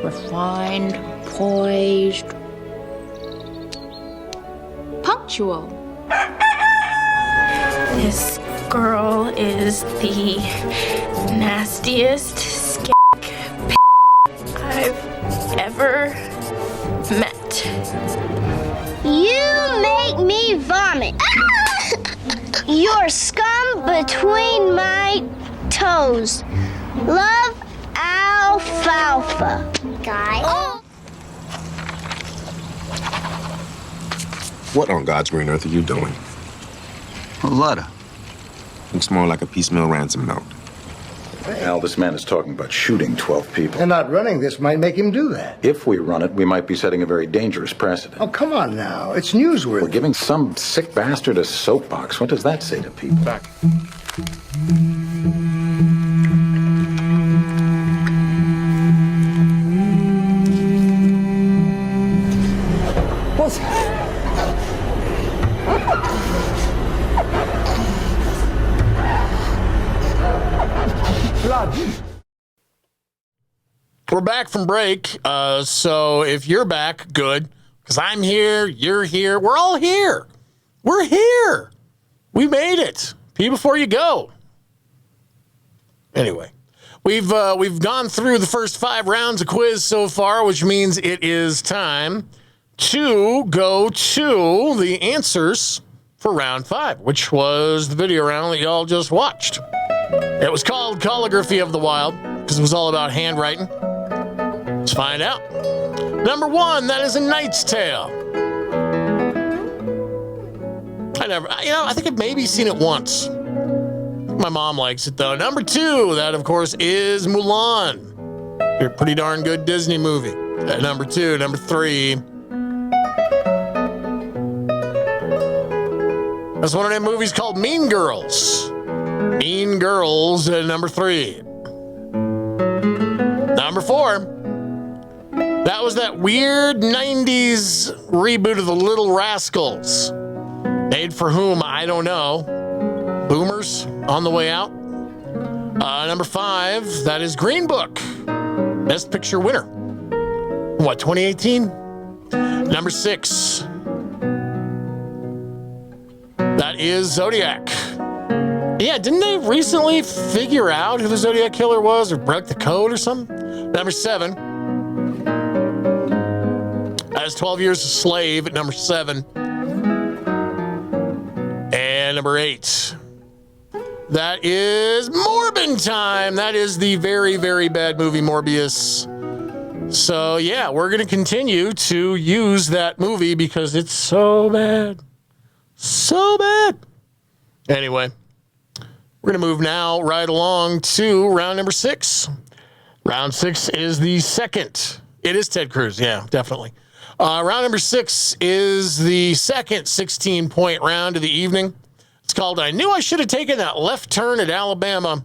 refined, poised, punctual. This girl is the nastiest I've ever met. You make me vomit. Your scum between my toes. Love, Alfalfa. Guys. Oh. What on God's green earth are you doing? A letter. Looks more like a piecemeal ransom note. Al, this man is talking about shooting 12 people. And not running this might make him do that. If we run it, we might be setting a very dangerous precedent. Oh, come on now. It's newsworthy. We're giving some sick bastard a soapbox. What does that say to people? Back. What's... Blood. We're back from break, so if you're back, good, because I'm here, you're here, we're all here. We're here. We made it. Pee before you go. Anyway, we've gone through the first 5 rounds of quiz so far, which means it is time to go to the answers for round 5, which was the video round that y'all just watched. It was called Calligraphy of the Wild because it was all about handwriting. Let's find out. Number 1, that is A Knight's Tale. I think I've maybe seen it once. My mom likes it though. Number 2, that of course is Mulan. A pretty darn good Disney movie. Number 2. Number 3. That's one of them movies called Mean Girls. Mean Girls at number 3. Number 4. That was that weird 90s reboot of The Little Rascals. Made for whom, I don't know. Boomers on the way out. Number 5, that is Green Book. Best Picture winner. What, 2018? Number 6. That is Zodiac. Yeah, didn't they recently figure out who the Zodiac Killer was or broke the code or something? Number 7. That is 12 Years a Slave at number 7. And number 8. That is Morbin Time. That is the very, very bad movie Morbius. So, yeah, we're going to continue to use that movie because it's so bad. So bad. Anyway, we're going to move now right along to round number 6. Round 6 is the second. It is Ted Cruz. Yeah, definitely. Round number 6 is the second 16-point round of the evening. It's called I Knew I Should Have Taken That Left Turn at Alabama.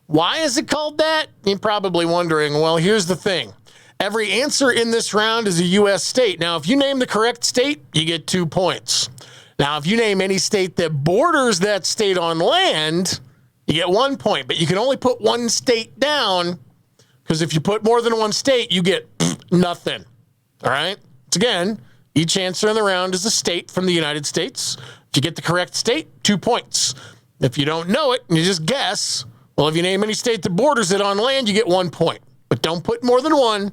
Why is it called that? You're probably wondering. Well, here's the thing. Every answer in this round is a U.S. state. Now, if you name the correct state, you get 2 points. Now, if you name any state that borders that state on land, you get 1 point. But you can only put one state down because if you put more than one state, you get nothing. All right? So again, each answer in the round is a state from the United States. If you get the correct state, 2 points. If you don't know it and you just guess, well, if you name any state that borders it on land, you get 1 point. But don't put more than one,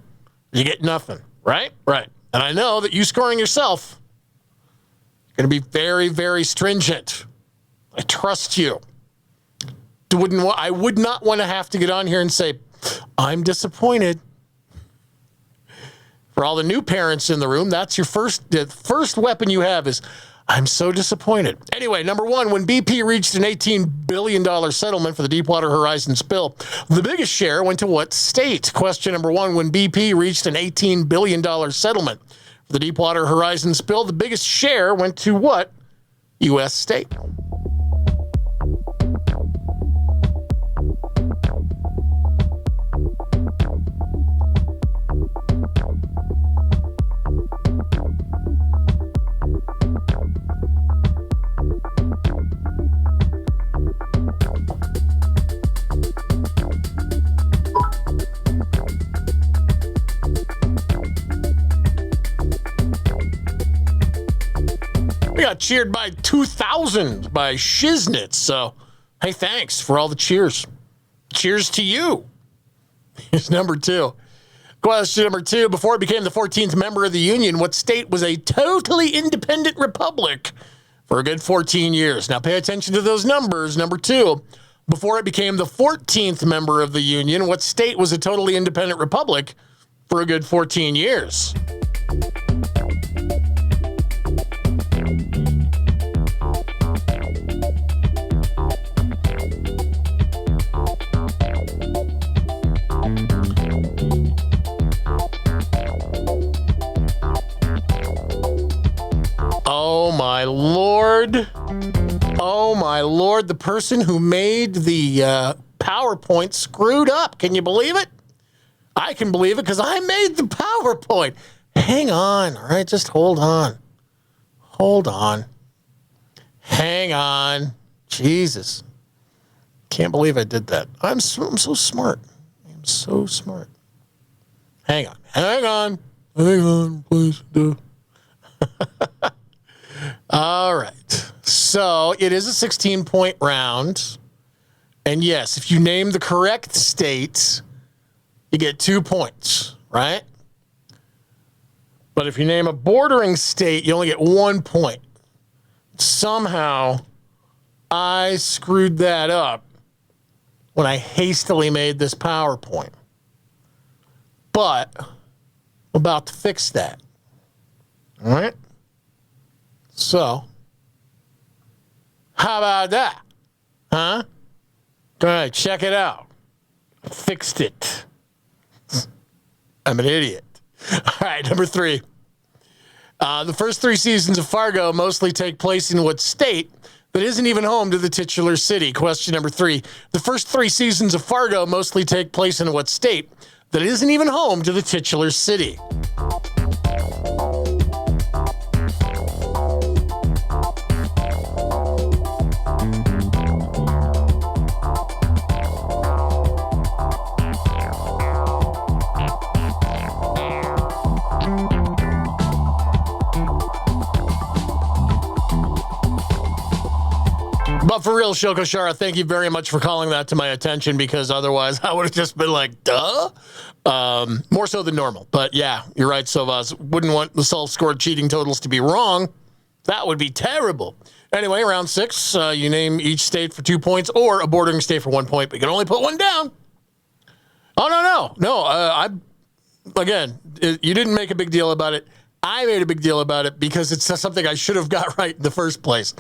you get nothing. Right? Right. And I know that you scoring yourself is going to be very, very stringent. I trust you. I would not want to have to get on here and say, I'm disappointed. For all the new parents in the room, that's your the first weapon you have is, I'm so disappointed. Anyway, number 1, when BP reached an $18 billion settlement for the Deepwater Horizon spill, the biggest share went to what state? Question number 1, when BP reached an $18 billion settlement for the Deepwater Horizon spill, the biggest share went to what U.S. state? We got cheered by 2,000 by Shiznit. So, hey, thanks for all the cheers. Cheers to you. Here's number 2. Question number 2. Before it became the 14th member of the Union, what state was a totally independent republic for a good 14 years? Now, pay attention to those numbers. Number 2. Before it became the 14th member of the Union, what state was a totally independent republic for a good 14 years? Oh, my Lord. Oh, my Lord. The person who made the PowerPoint screwed up. Can you believe it? I can believe it because I made the PowerPoint. Hang on. All right, just hold on. Hold on. Hang on. Jesus. Can't believe I did that. I'm so smart. I'm so smart. Hang on. Hang on. Hang on, please do. All right. So it is a 16-point round. And yes, if you name the correct state, you get 2 points, right? But if you name a bordering state, you only get 1 point. Somehow, I screwed that up when I hastily made this PowerPoint. But I'm about to fix that. All right? So, how about that? Huh? All right, check it out. I fixed it. I'm an idiot. All right, number 3. The first 3 seasons of Fargo mostly take place in what state that isn't even home to the titular city? Question number 3. The first 3 seasons of Fargo mostly take place in what state that isn't even home to the titular city? But for real, Shoko Shara, thank you very much for calling that to my attention, because otherwise I would have just been like, duh. More so than normal. But yeah, you're right, Sovaz. Wouldn't want the self-scored cheating totals to be wrong. That would be terrible. Anyway, round 6, you name each state for 2 points or a bordering state for 1 point, but you can only put one down. Oh, no. Again, you didn't make a big deal about it. I made a big deal about it because it's something I should have got right in the first place.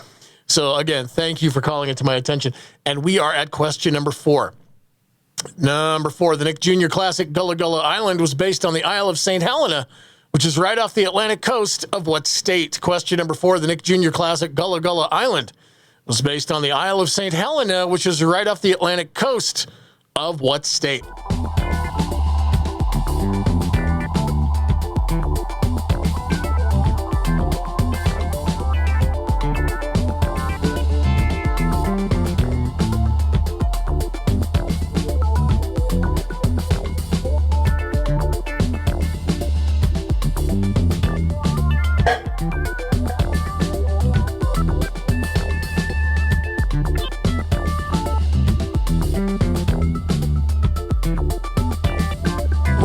So, again, thank you for calling it to my attention. And we are at question number 4. Number 4, the Nick Jr. classic Gullah Gullah Island was based on the Isle of St. Helena, which is right off the Atlantic coast of what state? Question number 4, the Nick Jr. classic Gullah Gullah Island was based on the Isle of St. Helena, which is right off the Atlantic coast of what state?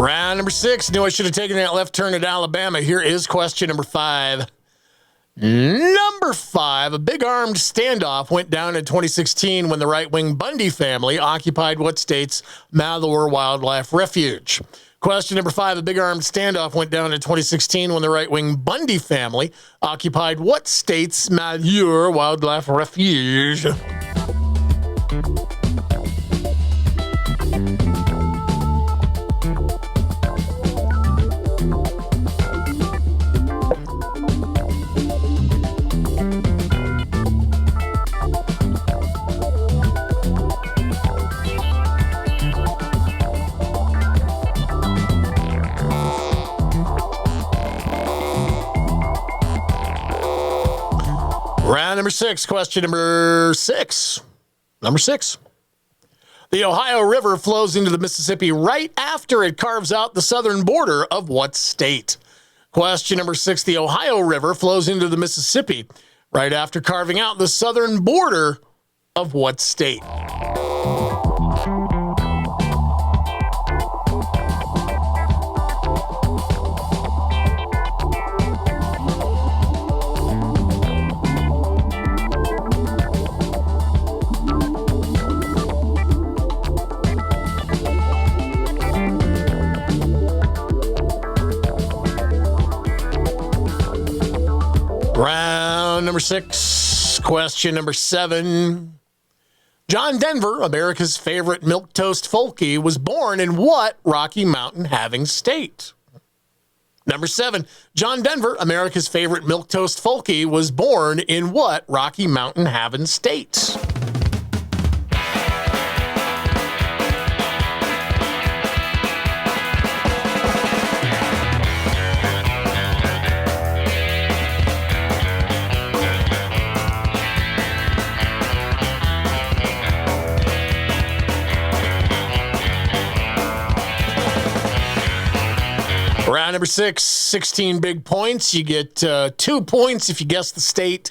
Round number 6. Knew I should have taken that left turn at Alabama. Here is question number 5. Number 5. A big armed standoff went down in 2016 when the right-wing Bundy family occupied what state's Malheur Wildlife Refuge? Question number 5. A big armed standoff went down in 2016 when the right-wing Bundy family occupied what state's Malheur Wildlife Refuge? Round number 6, question number 6. Number 6. The Ohio River flows into the Mississippi right after it carves out the southern border of what state? Question number 6. The Ohio River flows into the Mississippi right after carving out the southern border of what state? Round number 6, question number 7. John Denver, America's favorite milquetoast folkie, was born in what Rocky Mountain having state? Number 7. John Denver, America's favorite milquetoast folkie, was born in what Rocky Mountain having state? Round number 6, 16 big points. You get 2 points if you guess the state,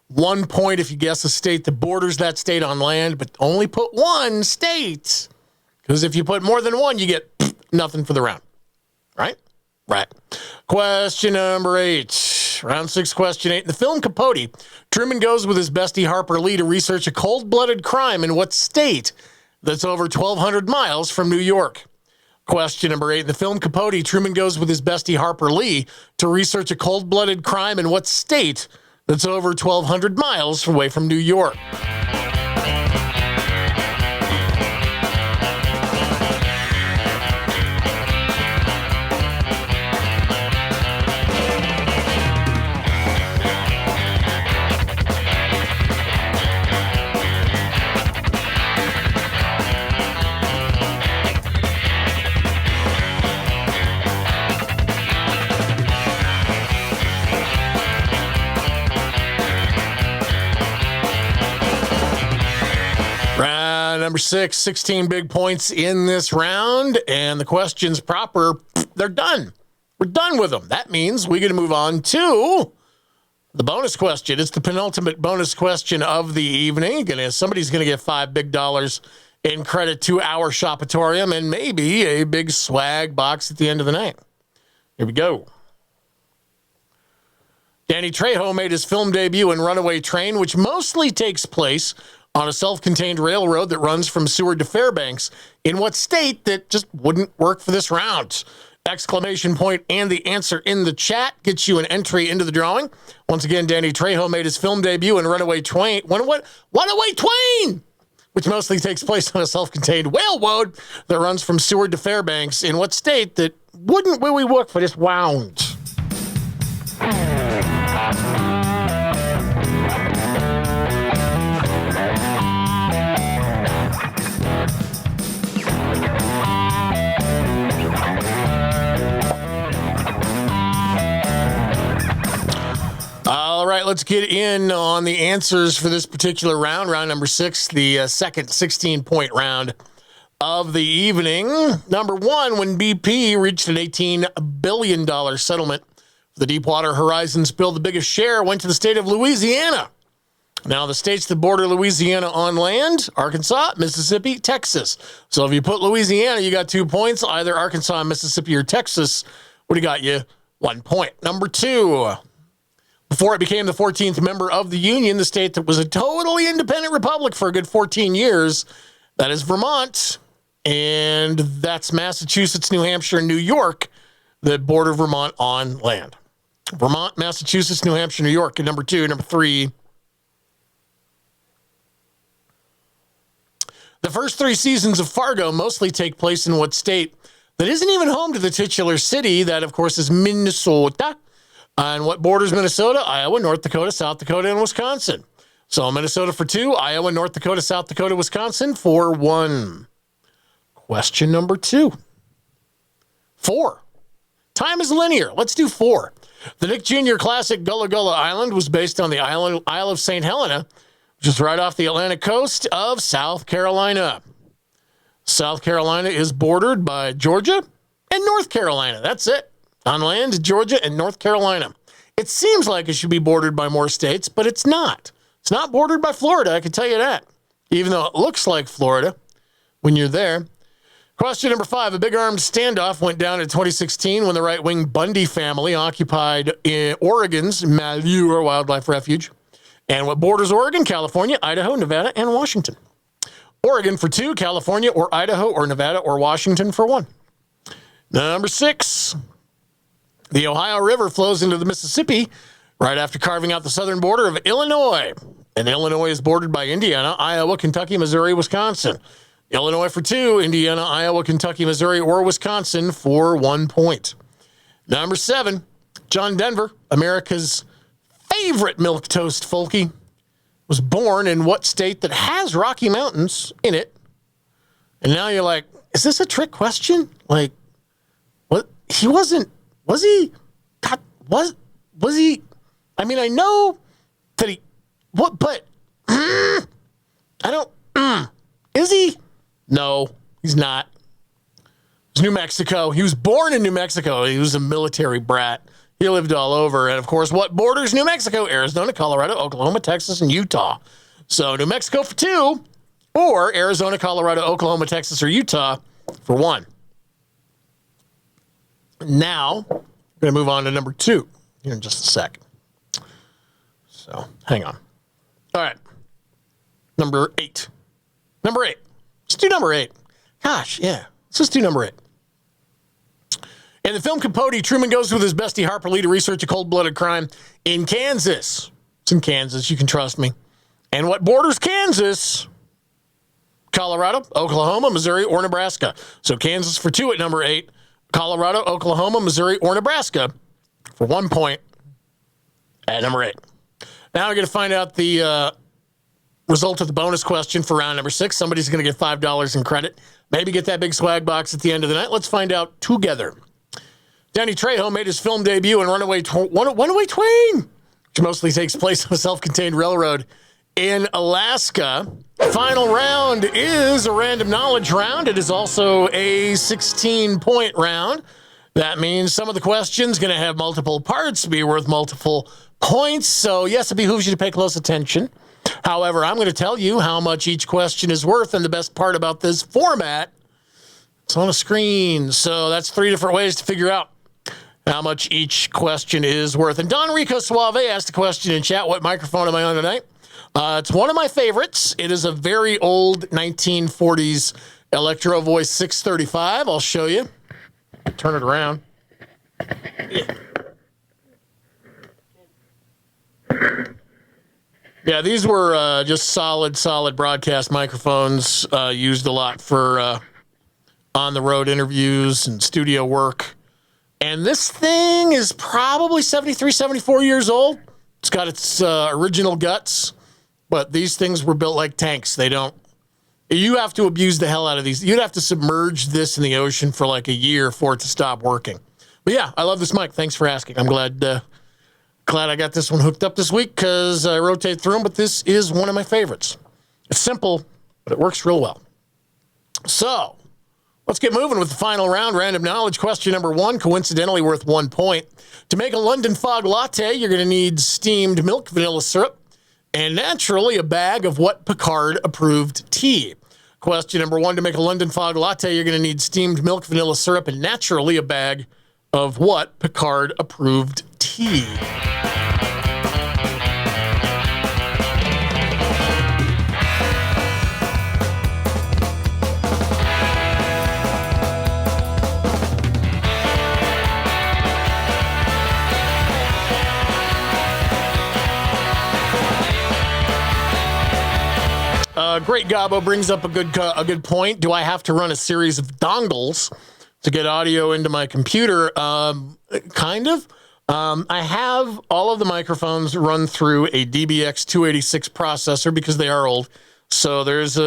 1 point if you guess the state that borders that state on land, but only put one state. Because if you put more than one, you get nothing for the round. Right? Right. Question number 8. Round 6, question 8. In the film Capote, Truman goes with his bestie Harper Lee to research a cold-blooded crime in what state that's over 1,200 miles from New York? Question number 8. In the film Capote, Truman goes with his bestie Harper Lee to research a cold-blooded crime in what state that's over 1,200 miles away from New York? Round number 6, 16 big points in this round, and the questions proper, they're done. We're done with them. That means we get to move on to the bonus question. It's the penultimate bonus question of the evening. Somebody's going to get $5 big in credit to our Shopatorium and maybe a big swag box at the end of the night. Here we go. Danny Trejo made his film debut in Runaway Train, which mostly takes place on a self-contained railroad that runs from Seward to Fairbanks. In what state that just wouldn't work for this round? Exclamation point and the answer in the chat gets you an entry into the drawing. Once again, Danny Trejo made his film debut in Runaway Twain, which mostly takes place on a self-contained railroad that runs from Seward to Fairbanks. In what state that wouldn't really work for this round? All right, let's get in on the answers for this particular round, round number 6, the second 16-point round of the evening. Number 1, when BP reached an $18 billion settlement for the Deepwater Horizon spill, the biggest share went to the state of Louisiana. Now, the states that border Louisiana on land, Arkansas, Mississippi, Texas. So if you put Louisiana, you got 2 points, either Arkansas, Mississippi, or Texas. What do you got? You 1 point. Number 2. Before it became the 14th member of the Union, the state that was a totally independent republic for a good 14 years, that is Vermont, and that's Massachusetts, New Hampshire, and New York that border Vermont on land. Vermont, Massachusetts, New Hampshire, New York. And number 2, number 3. The first 3 seasons of Fargo mostly take place in what state that isn't even home to the titular city? That, of course, is Minnesota. And what borders Minnesota? Iowa, North Dakota, South Dakota, and Wisconsin. So Minnesota for 2, Iowa, North Dakota, South Dakota, Wisconsin for 1. Question number 2. 4. Time is linear. Let's do 4. The Nick Jr. classic Gullah Gullah Island was based on the Isle of St. Helena, which is right off the Atlantic coast of South Carolina. South Carolina is bordered by Georgia and North Carolina. That's it. On land, Georgia and North Carolina. It seems like it should be bordered by more states, but it's not. It's not bordered by Florida, I can tell you that. Even though it looks like Florida when you're there. Question number 5. A big armed standoff went down in 2016 when the right-wing Bundy family occupied Oregon's Malheur Wildlife Refuge. And what borders Oregon? California, Idaho, Nevada, and Washington. Oregon for 2, California or Idaho or Nevada or Washington for 1. Number 6. The Ohio River flows into the Mississippi right after carving out the southern border of Illinois. And Illinois is bordered by Indiana, Iowa, Kentucky, Missouri, Wisconsin. Illinois for 2, Indiana, Iowa, Kentucky, Missouri, or Wisconsin for 1 point. Number 7, John Denver, America's favorite milquetoast folkie, was born in what state that has Rocky Mountains in it? And now you're like, is this a trick question? Like, what? He wasn't. Was he? God, was he? I mean, I know that he. What? But I don't. Is he? No, he's not. It's New Mexico. He was born in New Mexico. He was a military brat. He lived all over. And of course, what borders New Mexico? Arizona, Colorado, Oklahoma, Texas, and Utah. So New Mexico for 2, or Arizona, Colorado, Oklahoma, Texas, or Utah for 1. Now, we're going to move on to number 2 here in just a sec. So, hang on. All right. Number 8. Number 8. Let's do number 8. Gosh, yeah. Let's just do number 8. In the film Capote, Truman goes with his bestie Harper Lee to research a cold-blooded crime in Kansas. It's in Kansas. You can trust me. And what borders Kansas? Colorado, Oklahoma, Missouri, or Nebraska. So Kansas for 2 at number 8. Colorado, Oklahoma, Missouri, or Nebraska for 1 point at number 8. Now we're going to find out the result of the bonus question for round number 6. Somebody's going to get $5 in credit. Maybe get that big swag box at the end of the night. Let's find out together. Danny Trejo made his film debut in Runaway Twain, which mostly takes place on a self-contained railroad in Alaska. Final round is a random knowledge round. It is also a 16-point round. That means some of the questions going to have multiple parts, be worth multiple points. So, yes, it behooves you to pay close attention. However, I'm going to tell you how much each question is worth, and the best part about this format, it's on a screen. So that's 3 different ways to figure out how much each question is worth. And Don Rico Suave asked a question in chat, what microphone am I on tonight? It's one of my favorites. It is a very old 1940s Electro Voice 635. I'll show you. Turn it around. Yeah, these were just solid broadcast microphones, used a lot for on-the-road interviews and studio work. And this thing is probably 73, 74 years old. It's got its original guts, but these things were built like tanks. You have to abuse the hell out of these. You'd have to submerge this in the ocean for like a year for it to stop working. But yeah, I love this mic. Thanks for asking. I'm glad I got this one hooked up this week because I rotate through them, but this is one of my favorites. It's simple, but it works real well. So let's get moving with the final round. Random knowledge question number 1, coincidentally worth 1 point. To make a London Fog latte, you're going to need steamed milk, vanilla syrup, and naturally a bag of what Picard-approved tea. Question number 1, to make a London Fog latte, you're going to need steamed milk, vanilla syrup, and naturally a bag of what Picard-approved tea. Great Gabo brings up a good point. Do I have to run a series of dongles to get audio into my computer? Kind of. I have all of the microphones run through a DBX 286 processor because they are old. So there's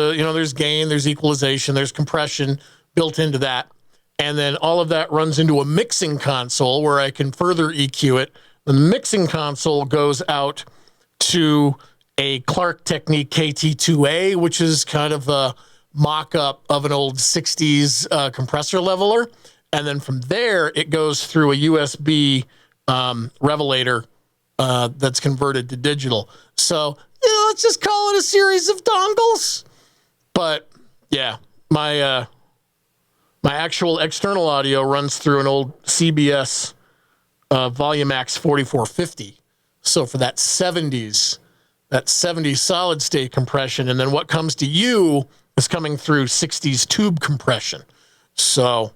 gain, there's equalization, there's compression built into that. And then all of that runs into a mixing console where I can further EQ it. The mixing console goes out to a Clark Technique KT2A, which is kind of a mock-up of an old 60s compressor leveler. And then from there, it goes through a USB revelator that's converted to digital. So, let's just call it a series of dongles. But, yeah, my actual external audio runs through an old CBS Volumax 4450. So for that 70s solid state compression, and then what comes to you is coming through 60s tube compression. So,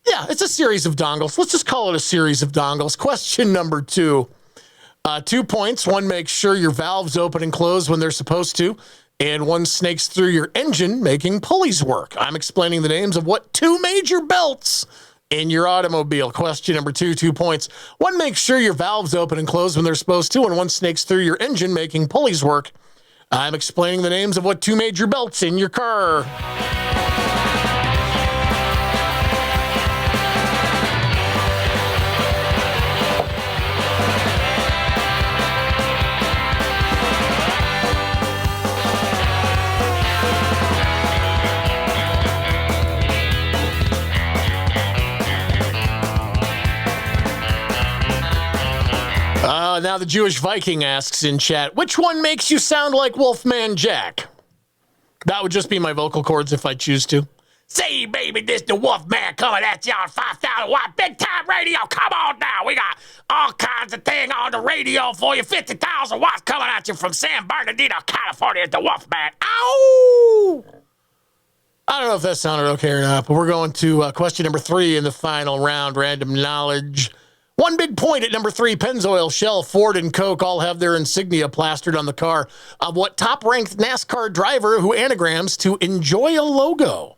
yeah, it's a series of dongles. Let's just call it a series of dongles. Question number 2. 2 points. 1 makes sure your valves open and close when they're supposed to, and 1 snakes through your engine making pulleys work. I'm explaining the names of what 2 major belts in your automobile. Question number 2, 2 points. 1 makes sure your valves open and close when they're supposed to, and 1 snakes through your engine making pulleys work. I'm explaining the names of what 2 major belts in your car. Now the Jewish Viking asks in chat, which one makes you sound like Wolfman Jack? That would just be my vocal cords if I choose to. Say, baby, this the Wolfman coming at you on 5,000 watt big time radio. Come on now. We got all kinds of thing on the radio for you. 50,000 watts coming at you from San Bernardino, California. It's the Wolfman. Ow! I don't know if that sounded okay or not, but we're going to question number 3 in the final round, random knowledge. 1 big point at number 3, Pennzoil, Shell, Ford, and Coke all have their insignia plastered on the car of what top-ranked NASCAR driver who anagrams to enjoy a logo?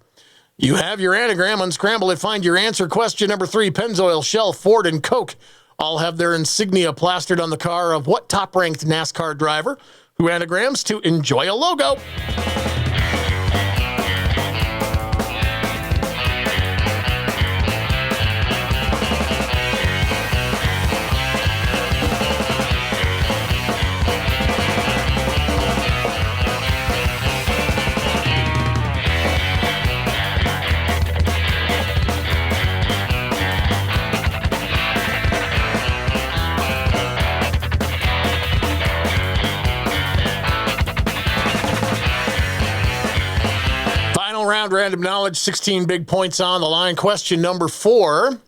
You have your anagram, unscramble it, find your answer. Question number 3, Pennzoil, Shell, Ford, and Coke all have their insignia plastered on the car of what top-ranked NASCAR driver who anagrams to enjoy a logo? round, random knowledge, 16 big points on the line. Question number 4.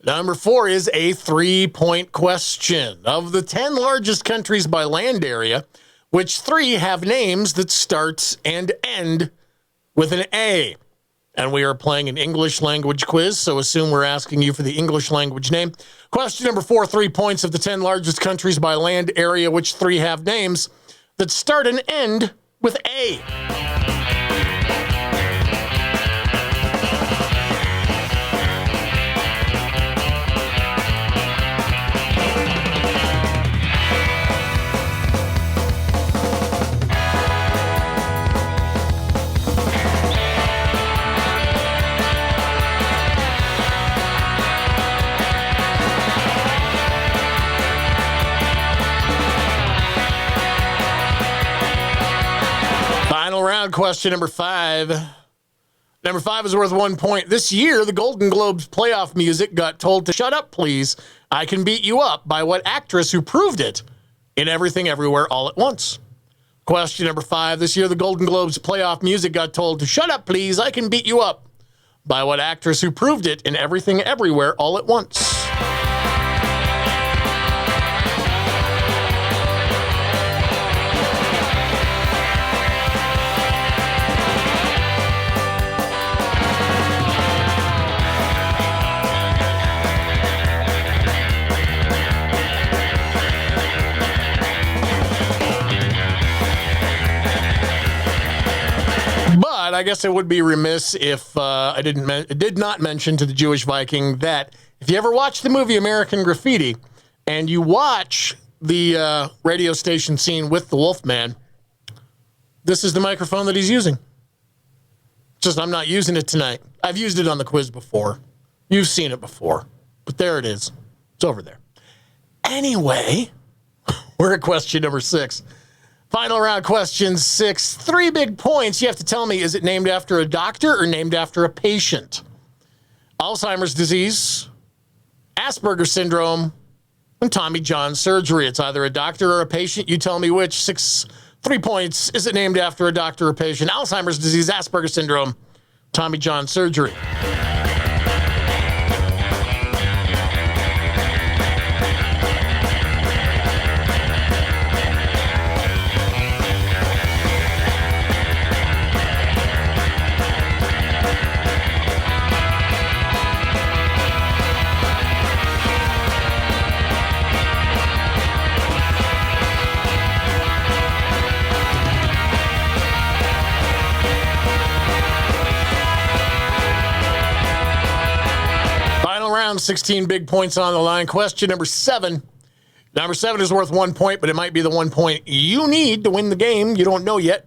Number 4 is a 3-point question. Of the 10 largest countries by land area, which 3 have names that start and end with an A? And we are playing an English language quiz, so assume we're asking you for the English language name. Question number 4, 3 points. Of the 10 largest countries by land area, which 3 have names that start and end with A? Round, question number 5. Number 5 is worth 1 point. This year, the Golden Globes playoff music got told to shut up, please. I Can Beat You Up by what actress who proved it in Everything Everywhere All at Once? Question number 5. This year, the Golden Globes playoff music got told to shut up, please. I Can Beat You Up by what actress who proved it in Everything Everywhere All at Once? I guess it would be remiss if I did not mention to the Jewish Viking that if you ever watch the movie American Graffiti and you watch the radio station scene with the Wolfman, this is the microphone that he's using. Just I'm not using it tonight. I've used it on the quiz before. You've seen it before. But there it is. It's over there. Anyway, we're at question number 6. Final round, question 6. 3 big points. You have to tell me, is it named after a doctor or named after a patient? Alzheimer's disease, Asperger's syndrome, and Tommy John surgery. It's either a doctor or a patient. You tell me which. 3 points. Is it named after a doctor or patient? Alzheimer's disease, Asperger's syndrome, Tommy John surgery. Round, 16 big points on the line. Question number 7. Number 7 is worth 1 point, but it might be the 1 point you need to win the game. You don't know yet.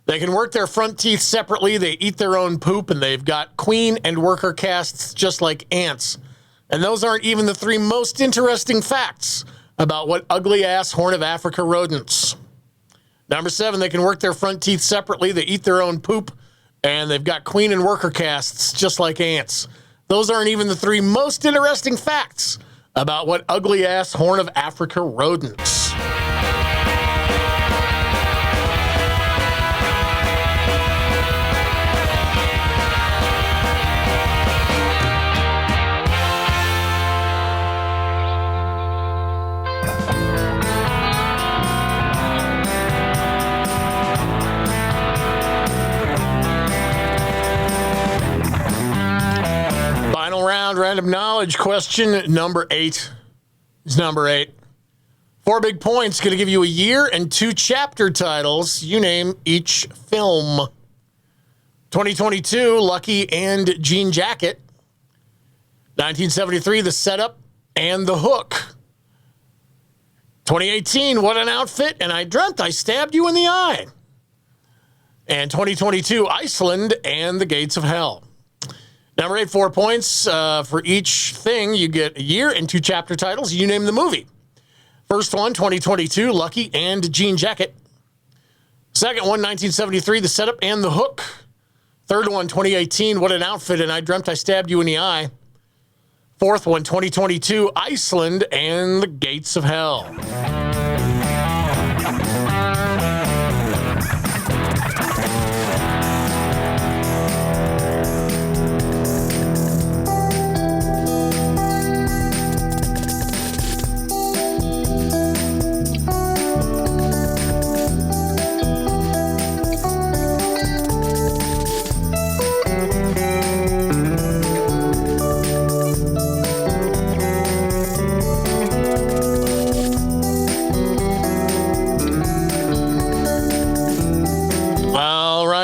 They can work their front teeth separately. They eat their own poop, and they've got queen and worker casts just like ants. And those aren't even the 3 most interesting facts about what ugly-ass Horn of Africa rodents. Number 7, they can work their front teeth separately. They eat their own poop, and they've got queen and worker casts just like ants. Those aren't even the 3 most interesting facts about what ugly-ass Horn of Africa rodents. Round, random knowledge, question number 8 is number 8. 4 big points, going to give you a year and 2 chapter titles. You name each film. 2022, Lucky and Jean Jacket. 1973, The Setup and The Hook. 2018, What an Outfit, and I Dreamt I Stabbed You in the Eye. And 2022, Iceland and The Gates of Hell. Number 8, 4 points for each thing. You get a year and 2 chapter titles. You name the movie. First one, 2022, Lucky and Jean Jacket. Second one, 1973, The Setup and The Hook. Third one, 2018, What an Outfit, and I Dreamt I Stabbed You in the Eye. Fourth one, 2022, Iceland and The Gates of Hell.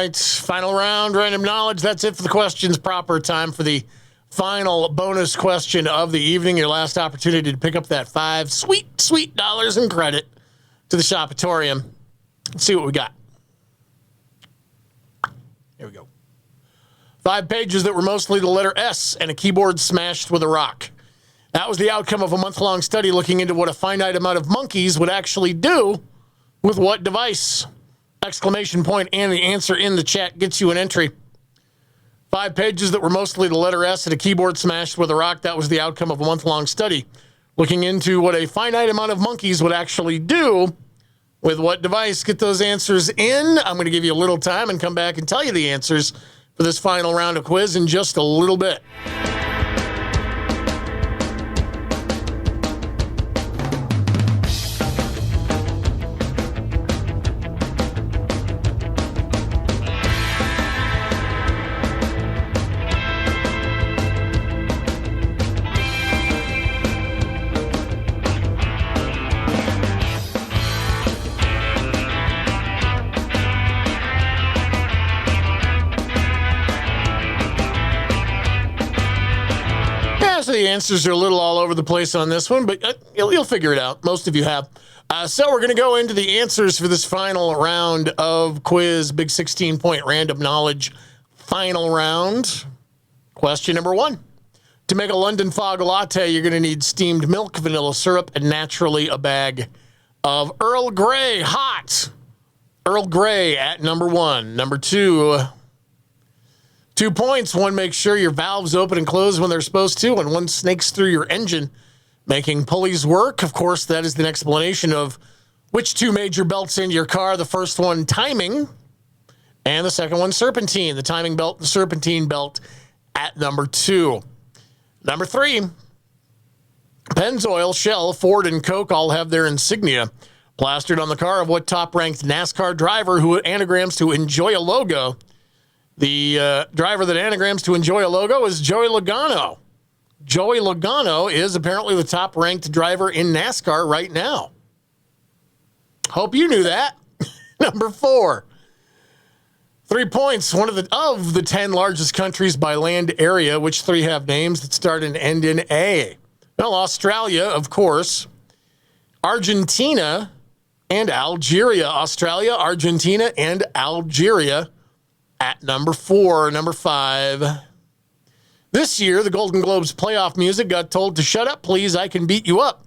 right. Final round, random knowledge. That's it for the questions. Proper time for the final bonus question of the evening. Your last opportunity to pick up that $5 sweet dollars in credit to the Shopatorium. Let's see what we got. Here we go. 5 pages that were mostly the letter S and a keyboard smashed with a rock. That was the outcome of a month-long study looking into what a finite amount of monkeys would actually do with what device. Exclamation point and the answer in the chat gets you an entry. 5 pages that were mostly the letter S and a keyboard smashed with a rock. That was the outcome of a month-long study looking into what a finite amount of monkeys would actually do with what device. Get those answers in. I'm going to give you a little time and come back and tell you the answers for this final round of quiz in just a little bit. So the answers are a little all over the place on this one, but you'll figure it out. Most of you have. So we're going to go into the answers for this final round of quiz, big 16-point random knowledge final round. Question number 1. To make a London fog latte, you're going to need steamed milk, vanilla syrup, and naturally a bag of Earl Grey hot. Earl Grey at number 1. Number 2. 2 points. 1, make sure your valves open and close when they're supposed to, and 1 snakes through your engine, making pulleys work. Of course, that is an explanation of which 2 major belts in your car. The first one, timing, and the second one, serpentine. The timing belt, the serpentine belt at number 2. Number 3, Pennzoil, Shell, Ford, and Coke all have their insignia plastered on the car of what top-ranked NASCAR driver who anagrams to enjoy a logo. The driver that anagrams to enjoy a logo is Joey Logano. Joey Logano is apparently the top-ranked driver in NASCAR right now. Hope you knew that. Number 4. 3 points. One of the 10 largest countries by land area, which 3 have names that start and end in A? Well, Australia, of course. Argentina and Algeria. Australia, Argentina, and Algeria at number 4. Number 5. This year, the Golden Globes playoff music got told to shut up, please, I can beat you up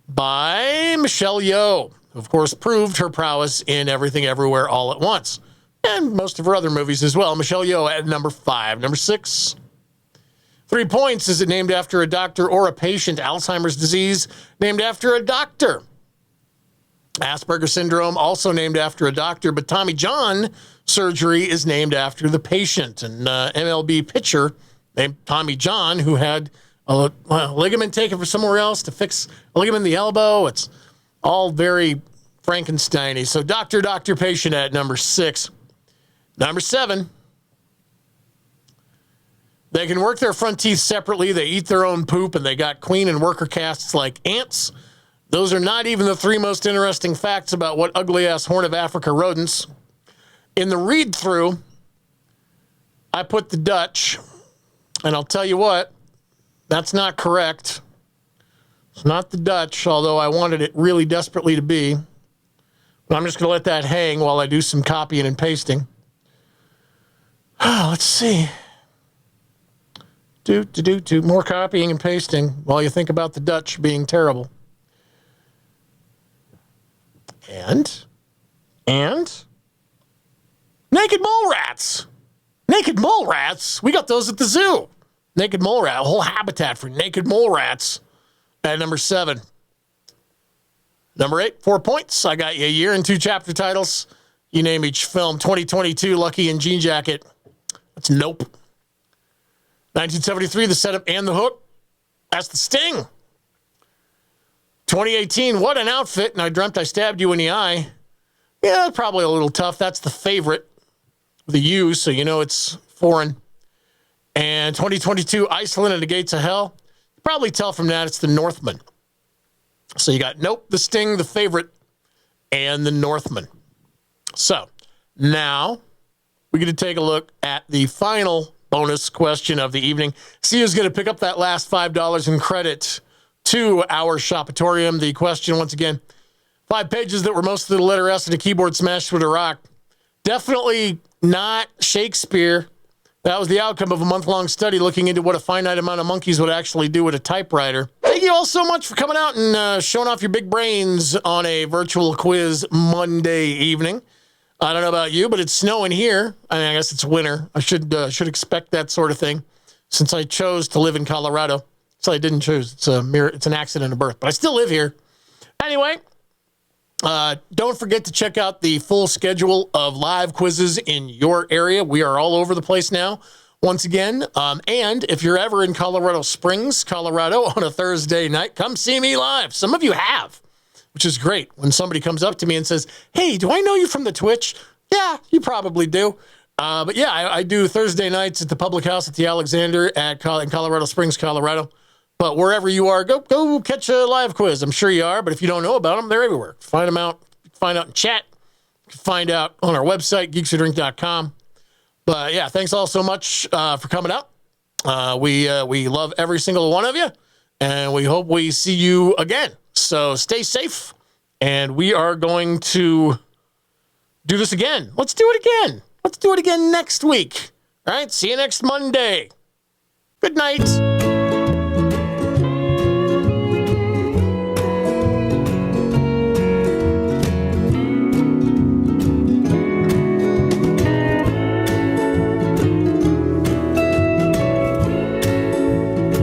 by Michelle Yeoh, who, of course, proved her prowess in Everything Everywhere All at Once, and most of her other movies as well. Michelle Yeoh at number 5. Number 6. 3 points. Is it named after a doctor or a patient? Alzheimer's disease, named after a doctor. Asperger's syndrome, also named after a doctor, but Tommy John surgery is named after the patient. An MLB pitcher named Tommy John, who had a ligament taken from somewhere else to fix a ligament in the elbow. It's all very Frankenstein-y. So doctor, patient at number 6. Number 7. They can work their front teeth separately. They eat their own poop, and they got queen and worker casts like ants. Those are not even the 3 most interesting facts about what ugly-ass Horn of Africa rodents. In the read-through, I put the Dutch, and I'll tell you what, that's not correct. It's not the Dutch, although I wanted it really desperately to be. But I'm just going to let that hang while I do some copying and pasting. Let's see. Do more copying and pasting while you think about the Dutch being terrible. And naked mole rats. Naked mole rats. We got those at the zoo. Naked mole rat, a whole habitat for naked mole rats at number 7. Number 8, 4 points. I got you a year and 2 chapter titles. You name each film. 2022, Lucky and Jean Jacket. That's Nope. 1973, The Setup and the Hook. That's The Sting. 2018, What an Outfit, and I Dreamt I Stabbed You in the Eye. Yeah, probably a little tough. That's The Favorite. The U, so you know it's foreign. And 2022, Iceland and the Gates of Hell. You probably tell from that it's The Northman. So you got Nope, The Sting, The Favorite, and The Northman. So now we get to take a look at the final bonus question of the evening. See who's going to pick up that last $5 in credit to our Shopatorium. The question, once again, 5 pages that were mostly the letter S and a keyboard smashed with a rock. Definitely not Shakespeare. That was the outcome of a month-long study looking into what a finite amount of monkeys would actually do with a typewriter. Thank you all so much for coming out and showing off your big brains on a virtual quiz Monday evening. I don't know about you, but it's snowing here. I mean, I guess it's winter. I should expect that sort of thing since I chose to live in Colorado. So I didn't choose. It's an accident of birth, but I still live here. Anyway, don't forget to check out the full schedule of live quizzes in your area. We are all over the place now, once again. And if you're ever in Colorado Springs, Colorado, on a Thursday night, come see me live. Some of you have, which is great. When somebody comes up to me and says, hey, do I know you from the Twitch? Yeah, you probably do. But yeah, I do Thursday nights at the Public House at the Alexander in Colorado Springs, Colorado. But wherever you are, go catch a live quiz. I'm sure you are, but if you don't know about them, they're everywhere. Find them out. Find out in chat. Find out on our website, geekswhodrink.com. But yeah, thanks all so much for coming out. We love every single one of you, and we hope we see you again. So stay safe, and we are going to do this again. Let's do it again. Let's do it again next week. All right, see you next Monday. Good night.